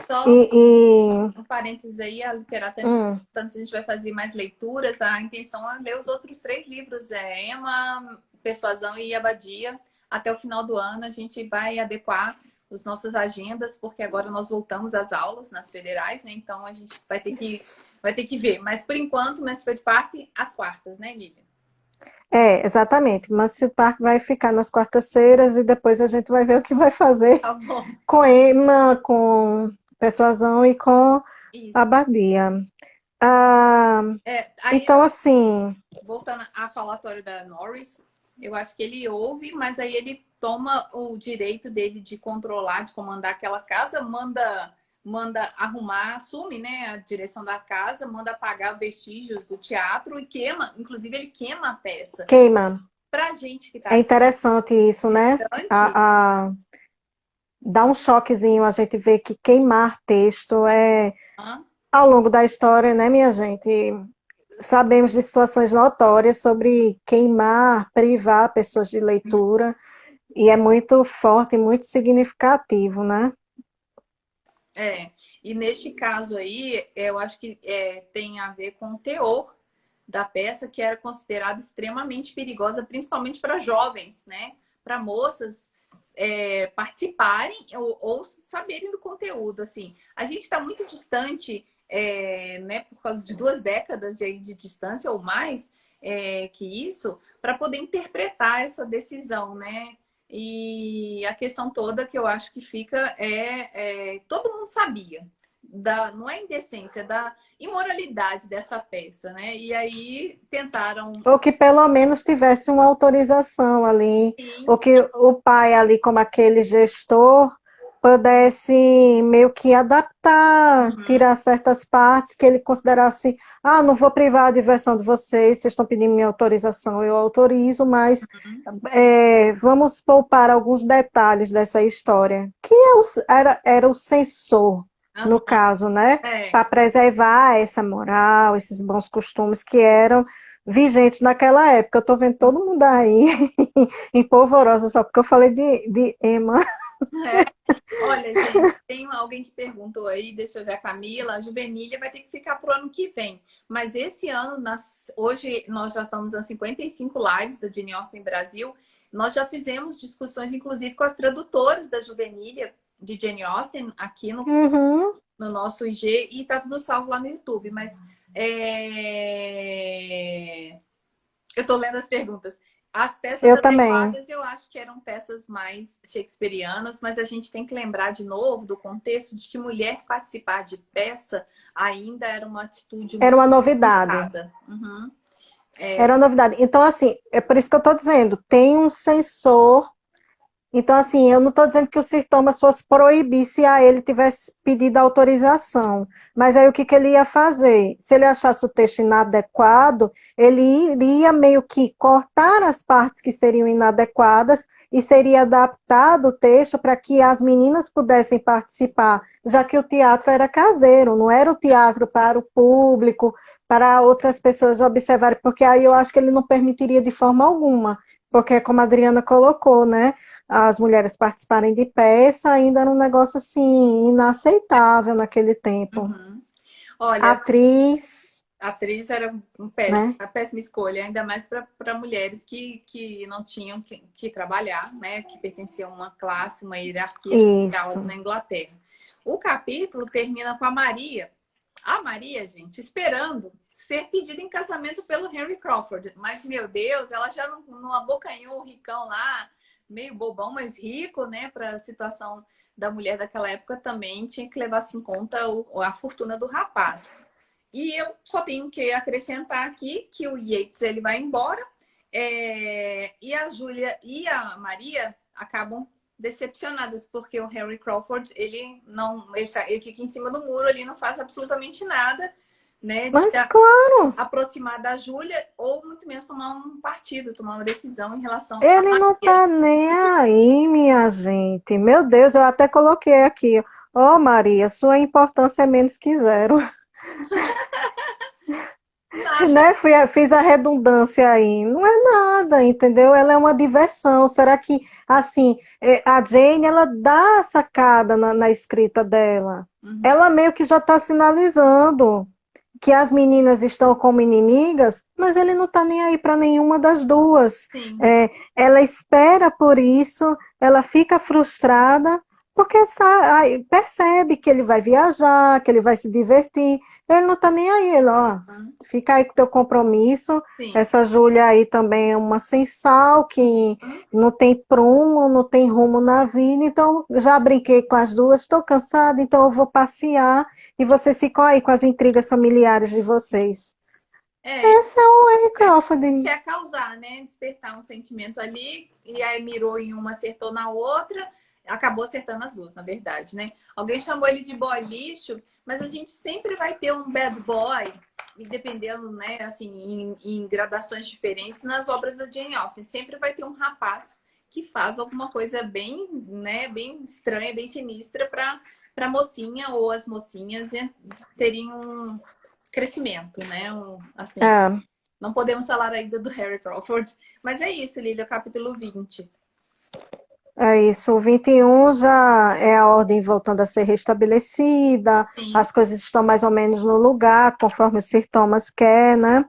Speaker 1: Só
Speaker 2: E, e
Speaker 1: um parênteses aí, a literatura,
Speaker 2: hum,
Speaker 1: portanto, se a gente vai fazer mais leituras, a intenção é ler os outros três livros, Emma, Persuasão e Abadia. Até o final do ano a gente vai adequar as nossas agendas, porque agora nós voltamos às aulas nas federais, né? Então a gente vai ter que ver. Mas por enquanto, Mansfield Park, às quartas, né, Lívia?
Speaker 2: exatamente, mas o parque vai ficar nas quartas-feiras e depois a gente vai ver o que vai fazer
Speaker 1: Tá bom.
Speaker 2: com Emma, com Persuasão e com
Speaker 1: Isso.
Speaker 2: Abadia. Ah,
Speaker 1: Aí
Speaker 2: então, assim,
Speaker 1: voltando à falatório da Norris, eu acho que ele ouve, mas aí ele toma o direito dele de controlar, de comandar aquela casa, manda arrumar, assume, né, a direção da casa, manda apagar vestígios do teatro e queima, inclusive ele queima a peça.
Speaker 2: queima.
Speaker 1: Pra gente que tá
Speaker 2: É
Speaker 1: aqui
Speaker 2: interessante isso, né?
Speaker 1: antes,
Speaker 2: Dá um choquezinho a gente ver que queimar texto é
Speaker 1: hã?
Speaker 2: ao longo da história, né, minha gente? Sabemos de situações notórias sobre queimar, privar pessoas de leitura, e é muito forte, muito significativo, né?
Speaker 1: E neste caso aí, eu acho que tem a ver com o teor da peça, que era considerada extremamente perigosa, principalmente para jovens, né? Para moças participarem ou saberem do conteúdo. Assim, a gente está muito distante, né? Por causa de 2 décadas de distância ou mais que isso, para poder interpretar essa decisão, né? E a questão toda que eu acho que fica todo mundo sabia. Não é indecência, da imoralidade dessa peça, né? E aí tentaram.
Speaker 2: Ou que pelo menos tivesse uma autorização ali, ou
Speaker 1: Sim,
Speaker 2: que o pai ali, como aquele gestor, pudesse meio que adaptar,
Speaker 1: uhum,
Speaker 2: tirar certas partes que ele considerasse, não vou privar a diversão de vocês estão pedindo minha autorização, eu autorizo, mas
Speaker 1: uhum,
Speaker 2: vamos poupar alguns detalhes dessa história, que era o censor, no
Speaker 1: uhum,
Speaker 2: caso, né?
Speaker 1: é,
Speaker 2: Para preservar essa moral, esses bons costumes que eram vigentes naquela época. Eu estou vendo todo mundo aí em polvorosa só porque eu falei de Emma.
Speaker 1: é. Olha, gente, tem alguém que perguntou aí, deixa eu ver a Camila, a Juvenília vai ter que ficar pro ano que vem. Mas esse ano, hoje nós já estamos a 55 lives da Jane Austen Brasil. Nós já fizemos discussões, inclusive, com as tradutoras da Juvenília de Jane Austen aqui no
Speaker 2: Uhum.
Speaker 1: no nosso IG e tá tudo salvo lá no YouTube. Mas eu tô lendo as perguntas. As peças
Speaker 2: Eu também.
Speaker 1: adequadas eu acho que eram peças mais shakespearianas, mas a gente tem que lembrar de novo do contexto de que mulher participar de peça ainda era uma atitude
Speaker 2: Era
Speaker 1: muito
Speaker 2: uma novidade.
Speaker 1: pensada. Uhum.
Speaker 2: Era uma novidade. Então, assim, é por isso que eu estou dizendo, tem um censor. Então, assim, eu não estou dizendo que o Sir Thomas fosse proibir se a ele tivesse pedido autorização. Mas aí o que ele ia fazer? Se ele achasse o texto inadequado, ele iria meio que cortar as partes que seriam inadequadas e seria adaptado o texto para que as meninas pudessem participar, já que o teatro era caseiro, não era o teatro para o público, para outras pessoas observarem, porque aí eu acho que ele não permitiria de forma alguma, porque como a Adriana colocou, né? As mulheres participarem de peça ainda era um negócio assim inaceitável naquele tempo.
Speaker 1: Uhum. Olha,
Speaker 2: Atriz,
Speaker 1: a atriz era
Speaker 2: né?
Speaker 1: uma péssima escolha, ainda mais para mulheres que não tinham que trabalhar, né? Que pertenciam a uma classe, uma hierarquia social
Speaker 2: Isso.
Speaker 1: na Inglaterra. O capítulo termina com a Maria, gente, esperando ser pedida em casamento pelo Henry Crawford. Mas, meu Deus, ela já não abocanhou o ricão lá, meio bobão, mas rico, né? Para a situação da mulher daquela época também tinha que levar-se em conta a fortuna do rapaz. E eu só tenho que acrescentar aqui que o Yates ele vai embora e a Júlia e a Maria acabam decepcionadas porque o Henry Crawford ele fica em cima do muro, ele não faz absolutamente nada, né, de
Speaker 2: Mas claro,
Speaker 1: aproximar da Júlia ou muito menos tomar um partido, tomar uma decisão em relação a
Speaker 2: ele não
Speaker 1: Maria.
Speaker 2: tá nem aí, minha gente. Meu Deus, eu até coloquei aqui. Ó, oh, Maria, sua importância é menos que zero.
Speaker 1: Nada.
Speaker 2: Né? Fiz a redundância aí. Não é nada, entendeu? Ela é uma diversão. Será que, assim, a Jane, ela dá a sacada na escrita dela.
Speaker 1: Uhum,
Speaker 2: Ela meio que já está sinalizando que as meninas estão como inimigas, mas ele não está nem aí para nenhuma das duas.
Speaker 1: sim.
Speaker 2: Ela espera por isso, ela fica frustrada, porque percebe que ele vai viajar, que ele vai se divertir. Ele não está nem aí, ele, ó,
Speaker 1: Uhum,
Speaker 2: fica aí com o teu compromisso.
Speaker 1: sim.
Speaker 2: Essa Júlia aí também é uma sem sal, que
Speaker 1: Uhum.
Speaker 2: não tem prumo, não tem rumo na vida. Então, já brinquei com as duas, estou cansada, então eu vou passear e vocês ficam aí com as intrigas familiares de vocês.
Speaker 1: É,
Speaker 2: Esse é o Henry Crawford.
Speaker 1: quer causar, né? Despertar um sentimento ali, e aí mirou em uma, acertou na outra, acabou acertando as duas, na verdade, né? Alguém chamou ele de boy lixo, mas a gente sempre vai ter um bad boy, e dependendo, né, assim, em gradações diferentes, nas obras da Jane Austen. Sempre vai ter um rapaz que faz alguma coisa bem, né, bem estranha, bem sinistra para mocinha ou as mocinhas terem um crescimento, né? Assim,
Speaker 2: É,
Speaker 1: não podemos falar ainda do Harry Crawford. Mas é isso, Lília, capítulo 20.
Speaker 2: é isso. O 21 já é a ordem voltando a ser restabelecida,
Speaker 1: Sim.
Speaker 2: as coisas estão mais ou menos no lugar, conforme o Sir Thomas quer, né?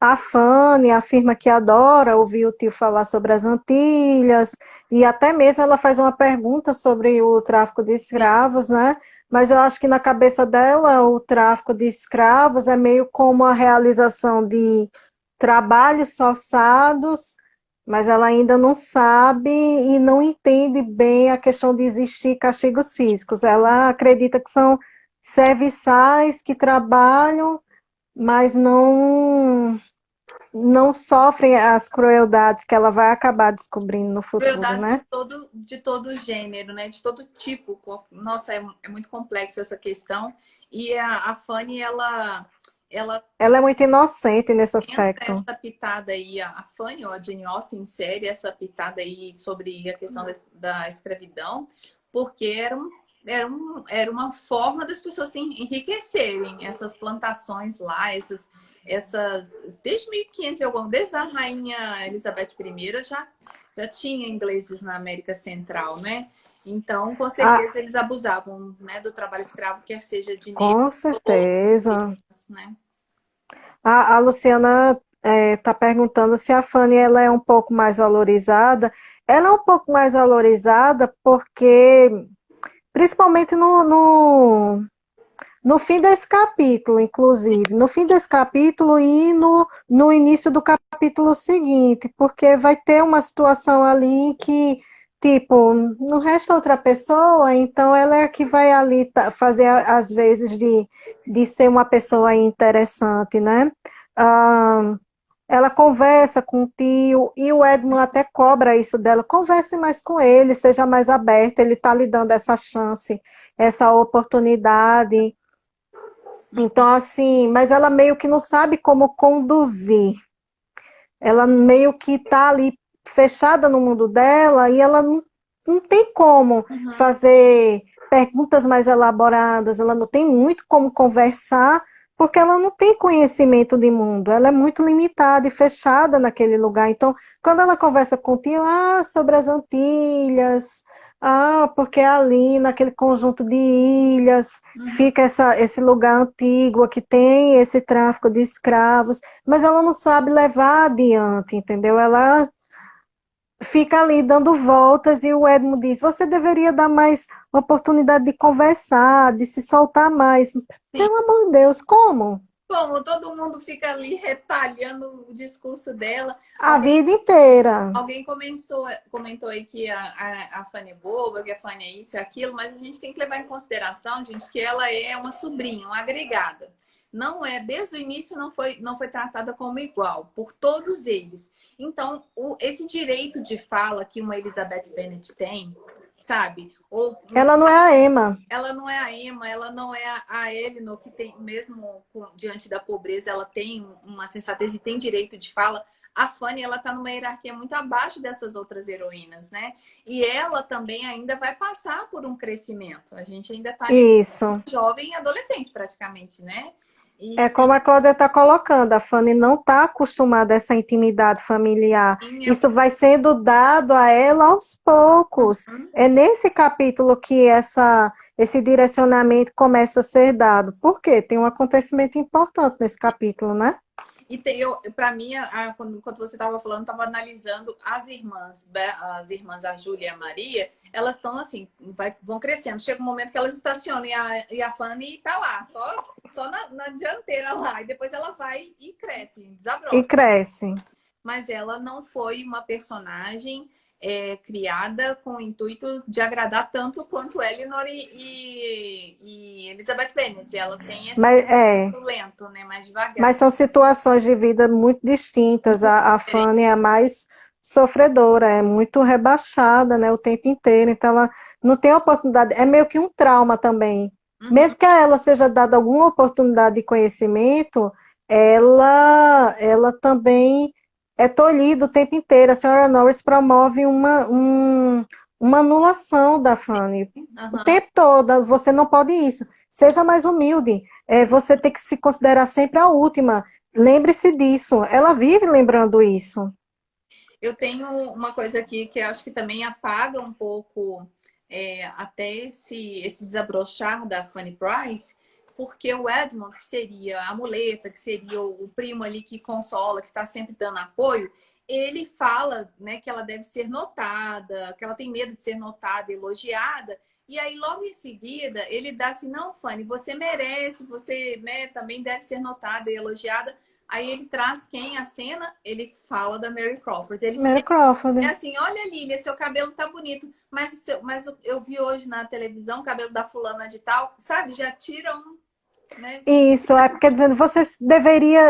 Speaker 2: A Fanny afirma que adora ouvir o tio falar sobre as Antilhas, e até mesmo ela faz uma pergunta sobre o tráfico de
Speaker 1: Sim.
Speaker 2: escravos, né? Mas eu acho que na cabeça dela o tráfico de escravos é meio como a realização de trabalhos forçados, mas ela ainda não sabe e não entende bem a questão de existir castigos físicos. Ela acredita que são serviçais que trabalham, mas não sofrem as crueldades que ela vai acabar descobrindo no futuro,
Speaker 1: Crueldade
Speaker 2: né?
Speaker 1: de todo gênero, né? De todo tipo. Nossa, é muito complexo essa questão. E a Fanny, ela
Speaker 2: Ela é muito inocente nesse
Speaker 1: tenta
Speaker 2: aspecto.
Speaker 1: essa pitada aí, a Fanny ou a Jane Austen insere essa pitada aí sobre a questão da escravidão, porque era uma forma das pessoas se enriquecerem, essas plantações lá, essas desde 1500 e algum, desde a rainha Elizabeth I já tinha ingleses na América Central, né? Então, com
Speaker 2: Ah,
Speaker 1: certeza eles abusavam, né, do trabalho escravo, quer seja de negros
Speaker 2: com
Speaker 1: ou
Speaker 2: certeza.
Speaker 1: indígenas, né?
Speaker 2: A Luciana está perguntando se a Fanny ela é um pouco mais valorizada. Ela é um pouco mais valorizada porque, principalmente no fim desse capítulo, inclusive, no fim desse capítulo e no início do capítulo seguinte, porque vai ter uma situação ali em que, tipo, não resta outra pessoa, então ela é que vai ali fazer, às vezes, de ser uma pessoa interessante, né? Ah, ela conversa com o tio, e o Edmund até cobra isso dela. Converse mais com ele, seja mais aberta, ele está lhe dando essa chance, essa oportunidade. Então, assim, mas ela meio que não sabe como conduzir. Ela meio que está ali fechada no mundo dela e ela não tem como
Speaker 1: Uhum.
Speaker 2: fazer perguntas mais elaboradas, ela não tem muito como conversar, porque ela não tem conhecimento de mundo, ela é muito limitada e fechada naquele lugar. Então, quando ela conversa contigo, sobre as Antilhas, porque ali naquele conjunto de ilhas
Speaker 1: Uhum.
Speaker 2: fica esse lugar antigo que tem esse tráfico de escravos, mas ela não sabe levar adiante, entendeu? Ela fica ali dando voltas e o Edmund diz: você deveria dar mais oportunidade de conversar, de se soltar mais.
Speaker 1: Sim.
Speaker 2: Pelo amor de Deus, como?
Speaker 1: Como todo mundo fica ali retalhando o discurso dela.
Speaker 2: A vida inteira.
Speaker 1: Alguém comentou aí que a Fanny é boba, que a Fanny é isso e aquilo, mas a gente tem que levar em consideração, gente, que ela é uma sobrinha, uma agregada. Não é, desde o início não foi tratada como igual, por todos eles. Então, esse direito de fala que uma Elizabeth Bennet tem, sabe? Ou
Speaker 2: Ela não é a Emma.
Speaker 1: ela não é a Emma, ela não é a Elinor, que tem, mesmo diante da pobreza, ela tem uma sensatez e tem direito de fala. A Fanny, ela tá numa hierarquia muito abaixo dessas outras heroínas, né? E ela também ainda vai passar por um crescimento. A gente ainda tá
Speaker 2: Isso.
Speaker 1: jovem e adolescente, praticamente, né?
Speaker 2: É
Speaker 1: E
Speaker 2: como a Cláudia está colocando, a Fanny não está acostumada a essa intimidade familiar. Isso vai sendo dado a ela aos poucos.
Speaker 1: Uhum.
Speaker 2: É nesse capítulo que esse direcionamento começa a ser dado. Por quê? Tem um acontecimento importante nesse capítulo, né?
Speaker 1: E para mim, quando você estava falando, estava analisando as irmãs, a Júlia e a Maria, elas estão assim, vão crescendo. Chega um momento que elas estacionam e a Fanny está lá, só na dianteira lá. E depois ela vai e cresce,
Speaker 2: E
Speaker 1: desabrocha.
Speaker 2: cresce.
Speaker 1: Mas ela não foi uma personagem criada com o intuito de agradar tanto quanto Eleanor e Elizabeth Bennet. Ela tem esse
Speaker 2: Mas,
Speaker 1: lento, né? Mais devagar.
Speaker 2: mas são situações de vida muito distintas. A Fanny é a mais sofredora, é muito rebaixada, né, o tempo inteiro. Então, ela não tem oportunidade. É meio que um trauma também.
Speaker 1: Uhum.
Speaker 2: Mesmo que a ela seja dada alguma oportunidade de conhecimento, ela também é tolhida o tempo inteiro. A senhora Norris promove uma anulação da Fanny. O
Speaker 1: Uhum.
Speaker 2: tempo todo, você não pode isso. Seja mais humilde. Você tem que se considerar sempre a última. Lembre-se disso. Ela vive lembrando isso.
Speaker 1: Eu tenho uma coisa aqui que eu acho que também apaga um pouco até esse desabrochar da Fanny Price, porque o Edmund, que seria a muleta, que seria o primo ali que consola, que está sempre dando apoio, ele fala, né, que ela deve ser notada, que ela tem medo de ser notada, elogiada, e aí logo em seguida ele dá assim, não, Fanny, você merece, você, né, também deve ser notada e elogiada. Aí ele traz quem a cena, ele fala da Mary Crawford. Ele
Speaker 2: Mary
Speaker 1: sempre é
Speaker 2: Crawford.
Speaker 1: assim, olha Lilia, seu cabelo tá bonito, mas eu vi hoje na televisão o cabelo da fulana de tal, sabe? Já tiram, né?
Speaker 2: Isso, é porque dizendo, você deveria,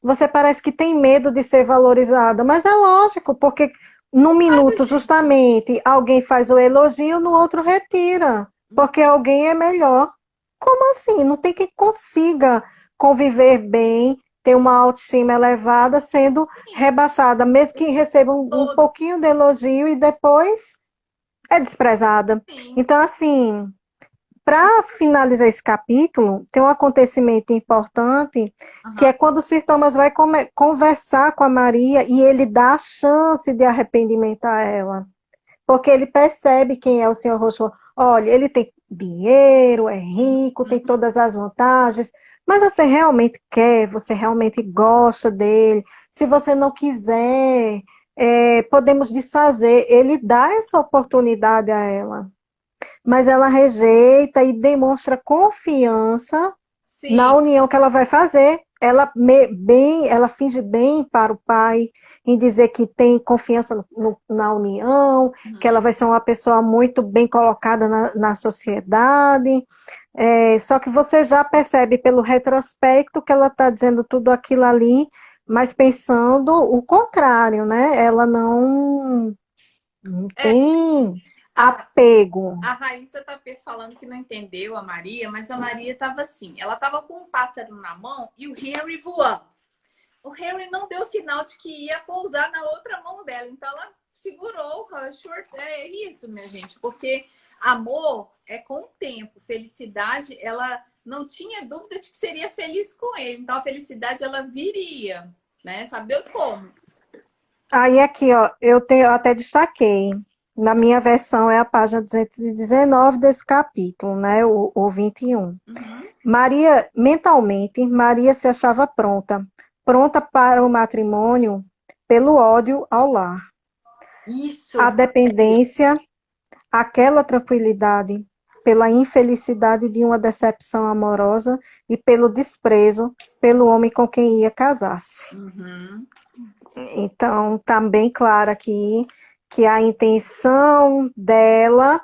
Speaker 2: você parece que tem medo de ser valorizada, mas é lógico, porque num minuto, justamente, alguém faz o elogio, no outro retira, porque alguém é melhor. Como assim? Não tem quem consiga conviver bem, ter uma autoestima elevada, sendo rebaixada, mesmo que receba um
Speaker 1: Todo,
Speaker 2: pouquinho de elogio e depois é desprezada.
Speaker 1: sim.
Speaker 2: Então, assim, para finalizar esse capítulo, tem um acontecimento importante, que
Speaker 1: Uhum.
Speaker 2: é quando o Sir Thomas vai conversar com a Maria e ele dá a chance de arrependimento a ela. Porque ele percebe quem é o Sr. Rochefort. Olha, ele tem dinheiro, é rico, tem todas as vantagens, mas você realmente quer, você realmente gosta dele. Se você não quiser, podemos desfazer. Ele dá essa oportunidade a ela. mas ela rejeita e demonstra confiança na
Speaker 1: Sim.
Speaker 2: união que ela vai fazer. Ela finge bem para o pai em dizer que tem confiança na união, que ela
Speaker 1: Uhum.
Speaker 2: vai ser uma pessoa muito bem colocada na sociedade. Só que você já percebe pelo retrospecto que ela está dizendo tudo aquilo ali, mas pensando o contrário, né? Ela não
Speaker 1: É,
Speaker 2: tem
Speaker 1: a,
Speaker 2: apego.
Speaker 1: a Raíssa tá falando que não entendeu a Maria, mas a Maria estava assim. Ela estava com um pássaro na mão e o Henry voando. O Henry não deu sinal de que ia pousar na outra mão dela. Então ela segurou o Rushworth. É isso, minha gente. Porque amor é com o tempo. Felicidade, ela não tinha dúvida de que seria feliz com ele. Então a felicidade, ela viria. Né? Sabe Deus como?
Speaker 2: Aí aqui, ó, eu até destaquei. Na minha versão é a página 219 desse capítulo, né? O 21.
Speaker 1: Uhum.
Speaker 2: Mentalmente, Maria se achava pronta para o matrimônio pelo ódio ao lar,
Speaker 1: Isso.
Speaker 2: a dependência, aquela tranquilidade, pela infelicidade de uma decepção amorosa e pelo desprezo pelo homem com quem ia casar-se.
Speaker 1: Uhum.
Speaker 2: Então, está bem claro aqui que a intenção dela,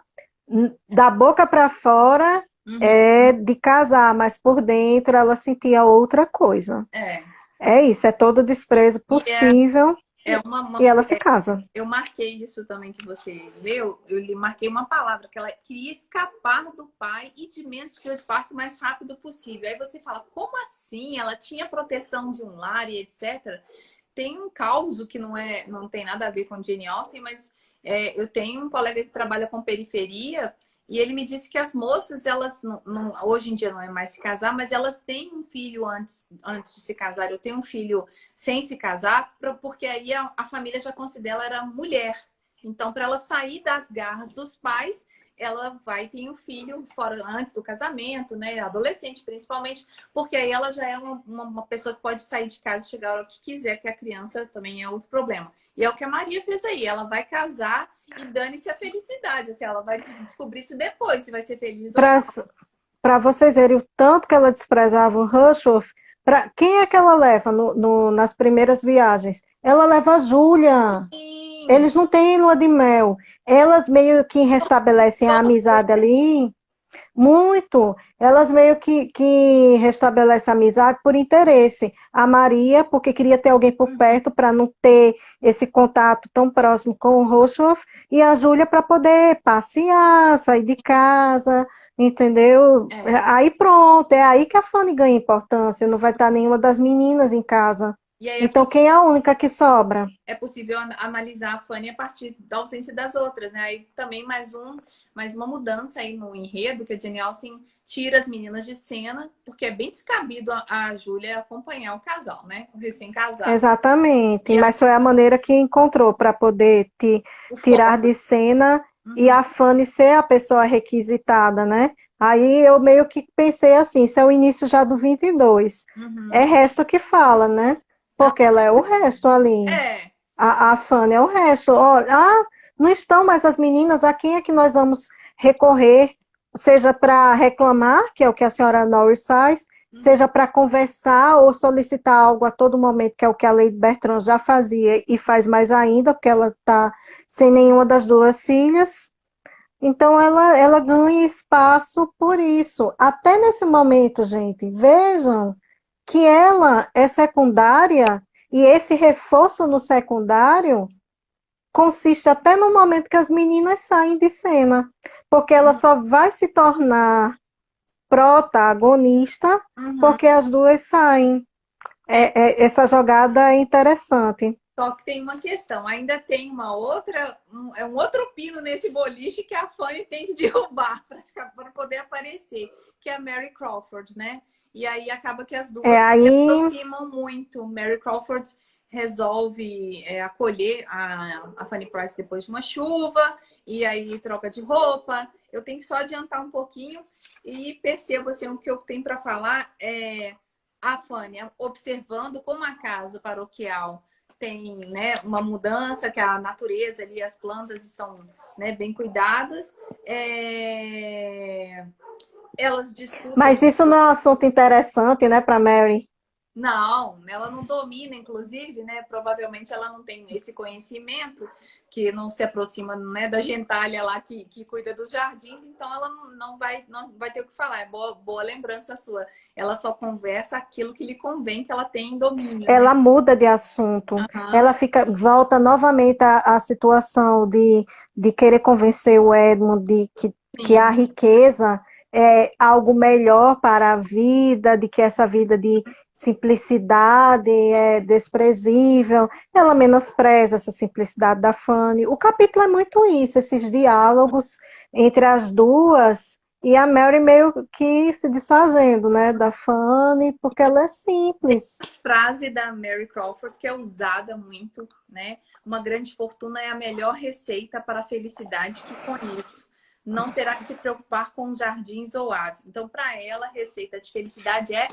Speaker 2: da boca para fora,
Speaker 1: Uhum.
Speaker 2: é de casar, mas por dentro ela sentia outra coisa.
Speaker 1: É.
Speaker 2: É isso, é todo o desprezo
Speaker 1: E é,
Speaker 2: possível
Speaker 1: é
Speaker 2: e ela se casa.
Speaker 1: eu marquei isso também que você leu. Marquei uma palavra que ela queria escapar do pai e de Mansfield Park o mais rápido possível. Aí você fala, como assim? Ela tinha proteção de um lar e etc. Tem um caos que não tem nada a ver com Jane Austen, mas eu tenho um colega que trabalha com periferia e ele me disse que as moças, elas hoje em dia não é mais se casar, mas elas têm um filho antes de se casar. Eu tenho um filho sem se casar, porque aí a família já considera ela mulher. Então, para ela sair das garras dos pais, ela vai ter um filho fora antes do casamento, né? Adolescente, principalmente, porque aí ela já é uma pessoa que pode sair de casa e chegar a hora que quiser, que a criança também é outro problema. E é o que a Maria fez aí. Ela vai casar e dane-se a felicidade. Assim, ela vai descobrir isso depois, se vai ser feliz ou não.
Speaker 2: Para vocês verem o tanto que ela desprezava o Rushworth, quem é que ela leva nas primeiras viagens? Ela leva a Júlia.
Speaker 1: Sim,
Speaker 2: Eles não têm lua de mel. Elas meio que restabelecem a
Speaker 1: todas
Speaker 2: amizade
Speaker 1: coisas.
Speaker 2: ali, muito. Elas meio que restabelecem a amizade por interesse. A Maria, porque queria ter alguém por perto para não ter esse contato tão próximo com o Rochefort, e a Júlia para poder passear, sair de casa, entendeu?
Speaker 1: É.
Speaker 2: Aí pronto, é aí que a Fanny ganha importância, não vai estar nenhuma das meninas em casa.
Speaker 1: E aí
Speaker 2: Então, quem é a única que sobra?
Speaker 1: é possível analisar a Fanny a partir da ausência das outras, né? Aí também mais uma mudança aí no enredo, que a Jane Austen tira as meninas de cena, porque é bem descabido a Júlia acompanhar o casal, né? O recém-casado.
Speaker 2: Exatamente,
Speaker 1: E
Speaker 2: mas foi a maneira que encontrou para poder te
Speaker 1: o
Speaker 2: tirar
Speaker 1: foco.
Speaker 2: de cena e
Speaker 1: Uhum,
Speaker 2: a Fanny ser a pessoa requisitada, né? Aí eu meio que pensei assim, isso é o início já do 22. É
Speaker 1: uhum.
Speaker 2: resto que fala, né?
Speaker 1: Não,
Speaker 2: Porque ela é o resto ali.
Speaker 1: é,
Speaker 2: A Fanny é o resto. Olha, não estão mais as meninas, a quem é que nós vamos recorrer? Seja para reclamar, que é o que a senhora Norris faz,
Speaker 1: uhum,
Speaker 2: seja para conversar ou solicitar algo a todo momento, que é o que a Lady Bertrand já fazia e faz mais ainda, porque ela está sem nenhuma das duas filhas. Então, ela ganha espaço por isso. Até nesse momento, gente, vejam que ela é secundária e esse reforço no secundário consiste até no momento que as meninas saem de cena, porque ela só vai se tornar protagonista
Speaker 1: uhum.
Speaker 2: porque as duas saem.
Speaker 1: É,
Speaker 2: Essa jogada é interessante.
Speaker 1: só que tem uma questão, ainda tem uma outra, é um outro pino nesse boliche que a Fanny tem que derrubar para poder aparecer, que é a Mary Crawford, né? E aí acaba que as duas se
Speaker 2: Aí,
Speaker 1: aproximam muito. Mary Crawford resolve acolher a Fanny Price depois de uma chuva, e aí troca de roupa. Eu tenho que só adiantar um pouquinho e percebo assim, o que eu tenho para falar é a Fanny observando como a casa paroquial tem, né, uma mudança, que a natureza ali, as plantas estão, né, bem cuidadas. Elas discutem.
Speaker 2: Mas isso não é um assunto interessante, né, para Mary?
Speaker 1: Não, ela não domina, inclusive, né? Provavelmente ela não tem esse conhecimento, que não se aproxima, né, da gentalha lá que cuida dos jardins, então ela não vai ter o que falar. É boa lembrança sua. Ela só conversa aquilo que lhe convém, que ela tem em domínio, né?
Speaker 2: Ela muda de assunto.
Speaker 1: Aham,
Speaker 2: Ela volta novamente à situação de querer convencer o Edmund de que a
Speaker 1: sim.
Speaker 2: riqueza é algo melhor para a vida, de que essa vida de simplicidade é desprezível. Ela menospreza essa simplicidade da Fanny. O capítulo é muito isso, esses diálogos entre as duas. E a Mary meio que se desfazendo, né, da Fanny, porque ela é simples.
Speaker 1: Frase da Mary Crawford que é usada muito, né? Uma grande fortuna é a melhor receita para a felicidade que conheço. Não terá que se preocupar com jardins ou aves. Então, para ela, a receita de felicidade é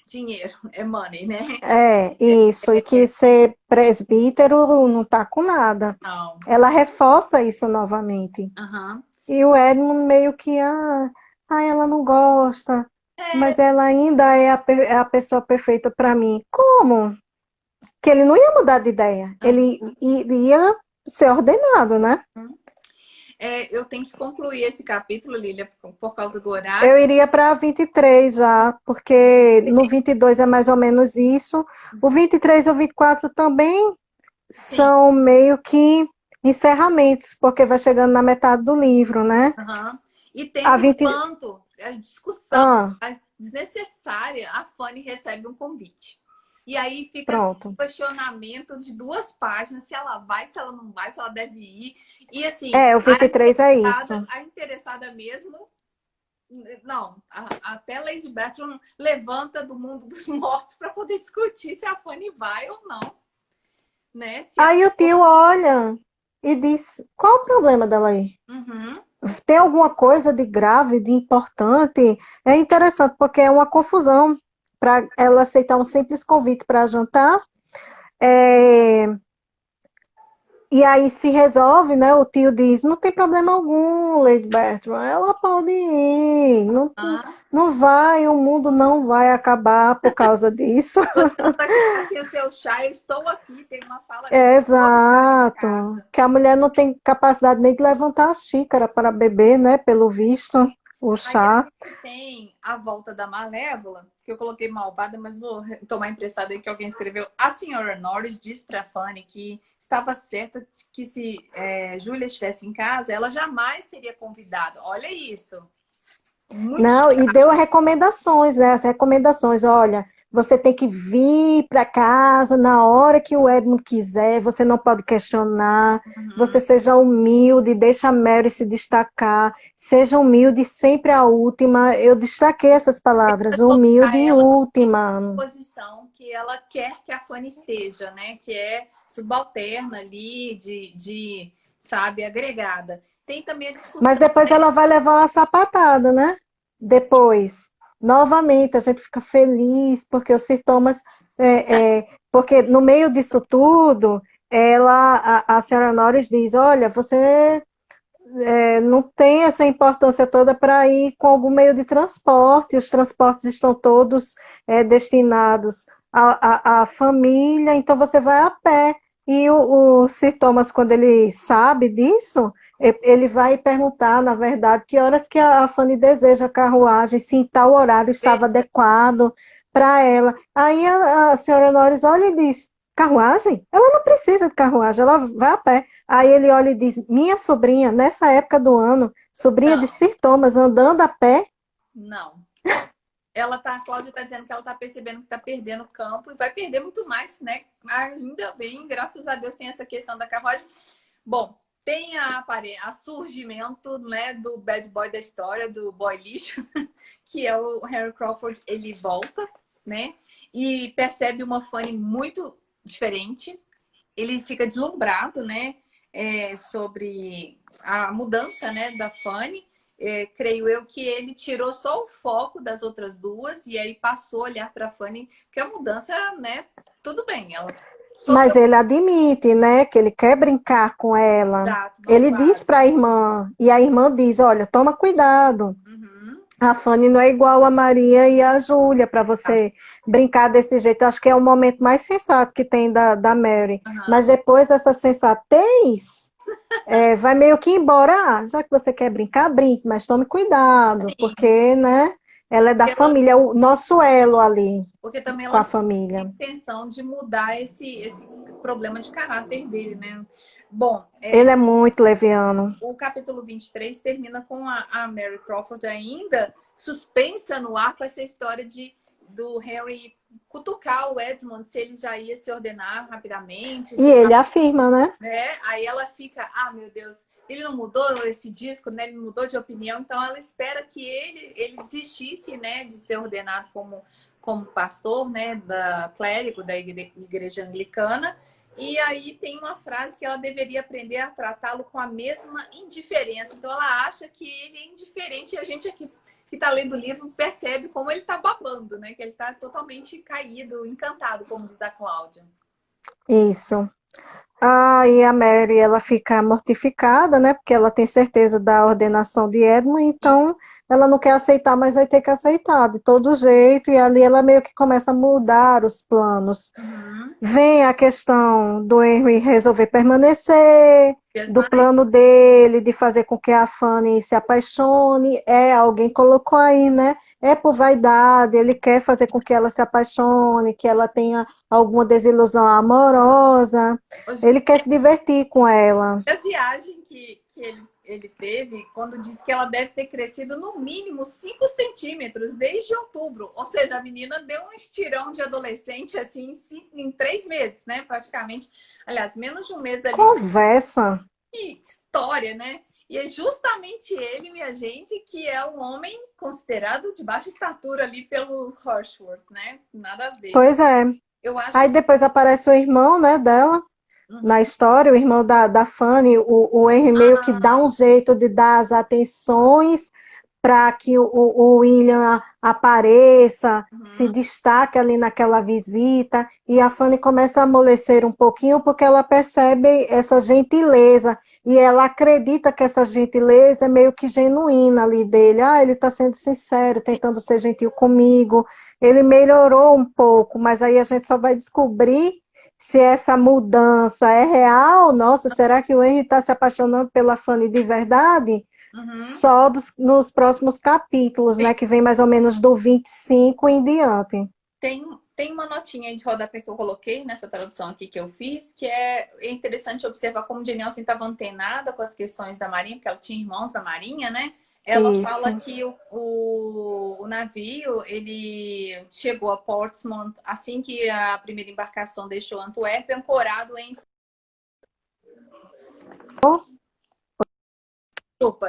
Speaker 1: dinheiro, é money, né?
Speaker 2: É, isso, e que ser presbítero não tá com nada.
Speaker 1: Não.
Speaker 2: Ela reforça isso novamente.
Speaker 1: Aham.
Speaker 2: E o Edmund meio que, ela não gosta, mas ela ainda é é a pessoa perfeita para mim. Como? Que ele não ia mudar de ideia, ele iria ser ordenado, né?
Speaker 1: Eu tenho que concluir esse capítulo, Lília, por causa do horário.
Speaker 2: Eu iria para 23 já, porque no 22 é mais ou menos isso. O 23 e o 24 também
Speaker 1: Sim.
Speaker 2: são meio que encerramentos, porque vai chegando na metade do livro, né?
Speaker 1: Uhum. E tem
Speaker 2: A
Speaker 1: o
Speaker 2: 20...
Speaker 1: espanto, a discussão desnecessária. A Fanny recebe um convite. E aí fica
Speaker 2: Pronto.
Speaker 1: questionamento de 2 páginas, se ela vai, se ela não vai, se ela deve ir. E assim,
Speaker 2: O 23 é isso.
Speaker 1: a interessada mesmo, não, até Lady Bertram levanta do mundo dos mortos para poder discutir se a Fanny vai ou não. Né?
Speaker 2: Aí o tio olha e diz: qual o problema dela aí?
Speaker 1: Uhum.
Speaker 2: Tem alguma coisa de grave, de importante? É interessante, porque é uma confusão para ela aceitar um simples convite para jantar. É, E aí se resolve, né? O tio diz, não tem problema algum, Lady Bertram, ela pode ir, não vai, o mundo não vai acabar por causa disso.
Speaker 1: Você não está aqui assim o seu chá, eu estou aqui, tem uma fala
Speaker 2: Exato, que a mulher não tem capacidade nem de levantar a xícara para beber, né? Pelo visto, o
Speaker 1: Aí a
Speaker 2: chá.
Speaker 1: gente tem a volta da Malévola, que eu coloquei malvada, mas vou tomar emprestado aí que alguém escreveu. A senhora Norris diz para Fanny que estava certa que se Júlia estivesse em casa, ela jamais seria convidada. Olha isso. Muito
Speaker 2: Não, e deu recomendações, né? As recomendações, olha, você tem que vir para casa na hora que o Edmund quiser, você não pode questionar, você seja humilde, deixa a Mary se destacar, seja humilde, sempre a última. Eu destaquei essas palavras, humilde
Speaker 1: a
Speaker 2: e
Speaker 1: ela
Speaker 2: última.
Speaker 1: posição que ela quer que a Fanny esteja, né? Que é subalterna ali, sabe, agregada. Tem também a
Speaker 2: Mas
Speaker 1: discussão.
Speaker 2: depois ela vai levar uma sapatada, né? Depois, novamente, a gente fica feliz porque os sintomas. Porque no meio disso tudo, a senhora Norris diz: olha, você não tem essa importância toda para ir com algum meio de transporte, os transportes estão todos destinados à família, então você vai a pé. E o sintomas, quando ele sabe disso, ele vai perguntar, na verdade, que horas que a Fanny deseja a carruagem, se em tal horário estava adequado para ela. Aí a senhora Norris olha e diz: carruagem? Ela não precisa de carruagem, ela vai a pé. Aí ele olha e diz: minha sobrinha, nessa época do ano, sobrinha de
Speaker 1: Não,
Speaker 2: Sir Thomas, andando a pé.
Speaker 1: não. A Cláudia está dizendo que ela está percebendo que está perdendo campo e vai perder muito mais, né? Ainda bem, graças a Deus tem essa questão da carruagem. Bom, tem a surgimento, né, do bad boy da história, do boy lixo, que é o Harry Crawford. Ele volta, né, e percebe uma Fanny muito diferente. Ele fica deslumbrado, né, sobre a mudança, né, da Fanny. Creio eu que ele tirou só o foco das outras duas e aí passou a olhar para a Fanny, porque a mudança, né, tudo bem, ela
Speaker 2: Mas
Speaker 1: Sofreu
Speaker 2: ele admite, né, que ele quer brincar com ela.
Speaker 1: exato,
Speaker 2: Ele diz
Speaker 1: noivado.
Speaker 2: para a irmã, e a irmã diz: Olha, toma cuidado.
Speaker 1: Uhum,
Speaker 2: A Fanny não é igual a Maria e a Júlia para
Speaker 1: tá.
Speaker 2: você brincar desse jeito. Eu acho que é o momento mais sensato que tem da Mary. Mas
Speaker 1: Aham.
Speaker 2: depois essa sensatez vai meio que embora. Ah, já que você quer brincar, brinque, mas tome cuidado,
Speaker 1: Sim,
Speaker 2: porque, né, ela é da
Speaker 1: ela,
Speaker 2: família, é o nosso elo ali
Speaker 1: porque também
Speaker 2: com
Speaker 1: ela
Speaker 2: a
Speaker 1: não tem
Speaker 2: família.
Speaker 1: intenção de mudar esse problema de caráter dele, né? Bom,
Speaker 2: Ele é muito leviano.
Speaker 1: o capítulo 23 termina com a Mary Crawford ainda suspensa no ar com essa história do Harry cutucar o Edmund se ele já ia se ordenar rapidamente,
Speaker 2: E
Speaker 1: se
Speaker 2: ele afirma, né?
Speaker 1: né? Aí ela fica, ah, meu Deus, ele não mudou esse disco, né? Ele mudou de opinião, então ela espera que ele desistisse, né, de ser ordenado como pastor, né, da clérigo da igreja anglicana. E aí tem uma frase que ela deveria aprender a tratá-lo com a mesma indiferença. Então ela acha que ele é indiferente e a gente aqui que está lendo o livro percebe como ele está babando, né? Que ele está totalmente caído, encantado, como diz a Cláudia.
Speaker 2: Isso. Ah, e a Mary, ela fica mortificada, né? Porque ela tem certeza da ordenação de Edmund,
Speaker 1: E,
Speaker 2: então ela não quer aceitar, mas vai ter que aceitar de todo jeito, e ali ela meio que começa a mudar os planos.
Speaker 1: uhum.
Speaker 2: Vem a questão do Henry resolver permanecer, do
Speaker 1: Desmaio.
Speaker 2: plano dele de fazer com que a Fanny se apaixone. Alguém colocou aí, né? É por vaidade, ele quer fazer com que ela se apaixone, que ela tenha alguma desilusão amorosa.
Speaker 1: Hoje,
Speaker 2: Ele quer se divertir com ela.
Speaker 1: a viagem que ele teve, quando disse que ela deve ter crescido no mínimo 5 centímetros desde outubro. Ou seja, a menina deu um estirão de adolescente assim em 3 meses, né? Praticamente. Aliás, menos de um mês ali.
Speaker 2: Conversa.
Speaker 1: Que história, né? E é justamente ele, minha gente, que é um homem considerado de baixa estatura ali pelo Horsworth, né? Nada a ver.
Speaker 2: Pois é.
Speaker 1: Eu acho
Speaker 2: Aí
Speaker 1: que.
Speaker 2: depois aparece o irmão, né, dela, na
Speaker 1: Uhum.
Speaker 2: história, o irmão da Fanny, o Henry meio que dá um jeito de dar as atenções para que o William apareça, se
Speaker 1: Uhum.
Speaker 2: destaque ali naquela visita, e a Fanny começa a amolecer um pouquinho porque ela percebe essa gentileza, e ela acredita que essa gentileza é meio que genuína ali dele. Ah, ele está sendo sincero, tentando ser gentil comigo. Ele melhorou um pouco, mas aí a gente só vai descobrir se essa mudança é real. Nossa, será que o Henry está se apaixonando pela Fanny de verdade?
Speaker 1: Uhum.
Speaker 2: Só nos próximos capítulos,
Speaker 1: Tem,
Speaker 2: né? Que vem mais ou menos do 25 em diante.
Speaker 1: tem, tem uma notinha aí de rodapé que eu coloquei nessa tradução aqui que eu fiz, que é interessante observar como Jane Austen estava antenada com as questões da Marinha, porque ela tinha irmãos da Marinha, né? Ela fala
Speaker 2: Isso.
Speaker 1: que o navio ele chegou a Portsmouth assim que a primeira embarcação deixou Antuérpia, ancorado em.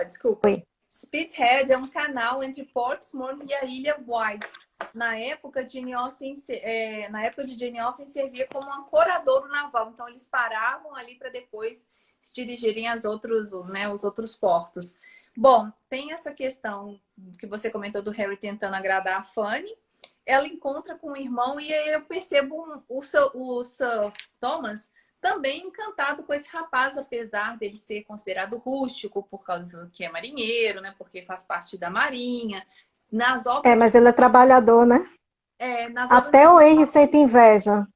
Speaker 1: Desculpa.
Speaker 2: Oi.
Speaker 1: Spithead é um canal entre Portsmouth e a Ilha White. Na época de Jane Austen servia como ancoradouro naval. Então eles paravam ali para depois se dirigirem os outros portos. Bom, tem essa questão que você comentou do Harry tentando agradar a Fanny. Ela encontra com o irmão e aí eu percebo o Sir Thomas também encantado com esse rapaz, apesar dele ser considerado rústico por causa que é marinheiro, né? Porque faz parte da marinha. Nas obras,
Speaker 2: Mas ele é trabalhador, né?
Speaker 1: nas obras
Speaker 2: Até
Speaker 1: de
Speaker 2: o
Speaker 1: Jane
Speaker 2: Henry
Speaker 1: Austen
Speaker 2: sente inveja.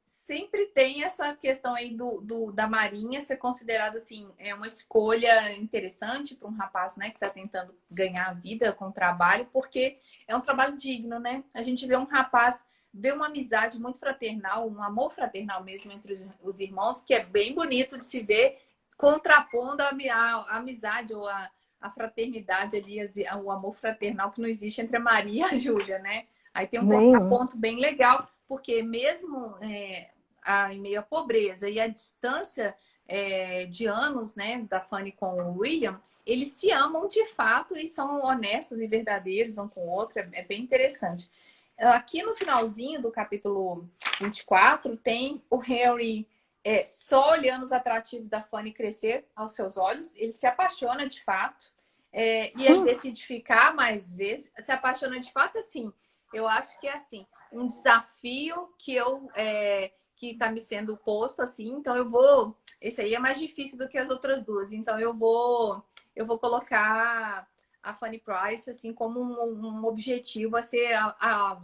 Speaker 1: sempre tem essa questão aí da marinha ser considerado assim, é uma escolha interessante para um rapaz, né, que está tentando ganhar a vida com o trabalho, porque é um trabalho digno, né? A gente vê um rapaz, vê uma amizade muito fraternal, um amor fraternal mesmo entre os irmãos, que é bem bonito de se ver, contrapondo a amizade ou a fraternidade ali, o amor fraternal que não existe entre a Maria e a Júlia, né? Aí tem um
Speaker 2: Nenhum.
Speaker 1: contraponto bem legal, porque mesmo em meio à pobreza e à distância de anos, né, da Fanny com o William, eles se amam de fato e são honestos e verdadeiros um com o outro, é bem interessante. Aqui no finalzinho do capítulo 24, tem o Harry só olhando os atrativos da Fanny crescer aos seus olhos, ele se apaixona de fato, e ele decide ficar mais vezes, se apaixona de fato assim, eu acho que é assim, um desafio que está me sendo posto, assim, então eu vou... Esse aí é mais difícil do que as outras duas, então eu vou colocar a Fanny Price, assim, como um objetivo a ser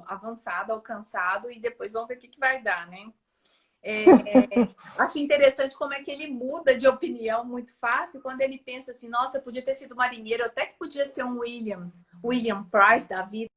Speaker 1: avançado, alcançado, e depois vamos ver o que vai dar, né? Acho interessante como é que ele muda de opinião muito fácil quando ele pensa assim, nossa, podia ter sido marinheiro, até que podia ser um William Price da vida,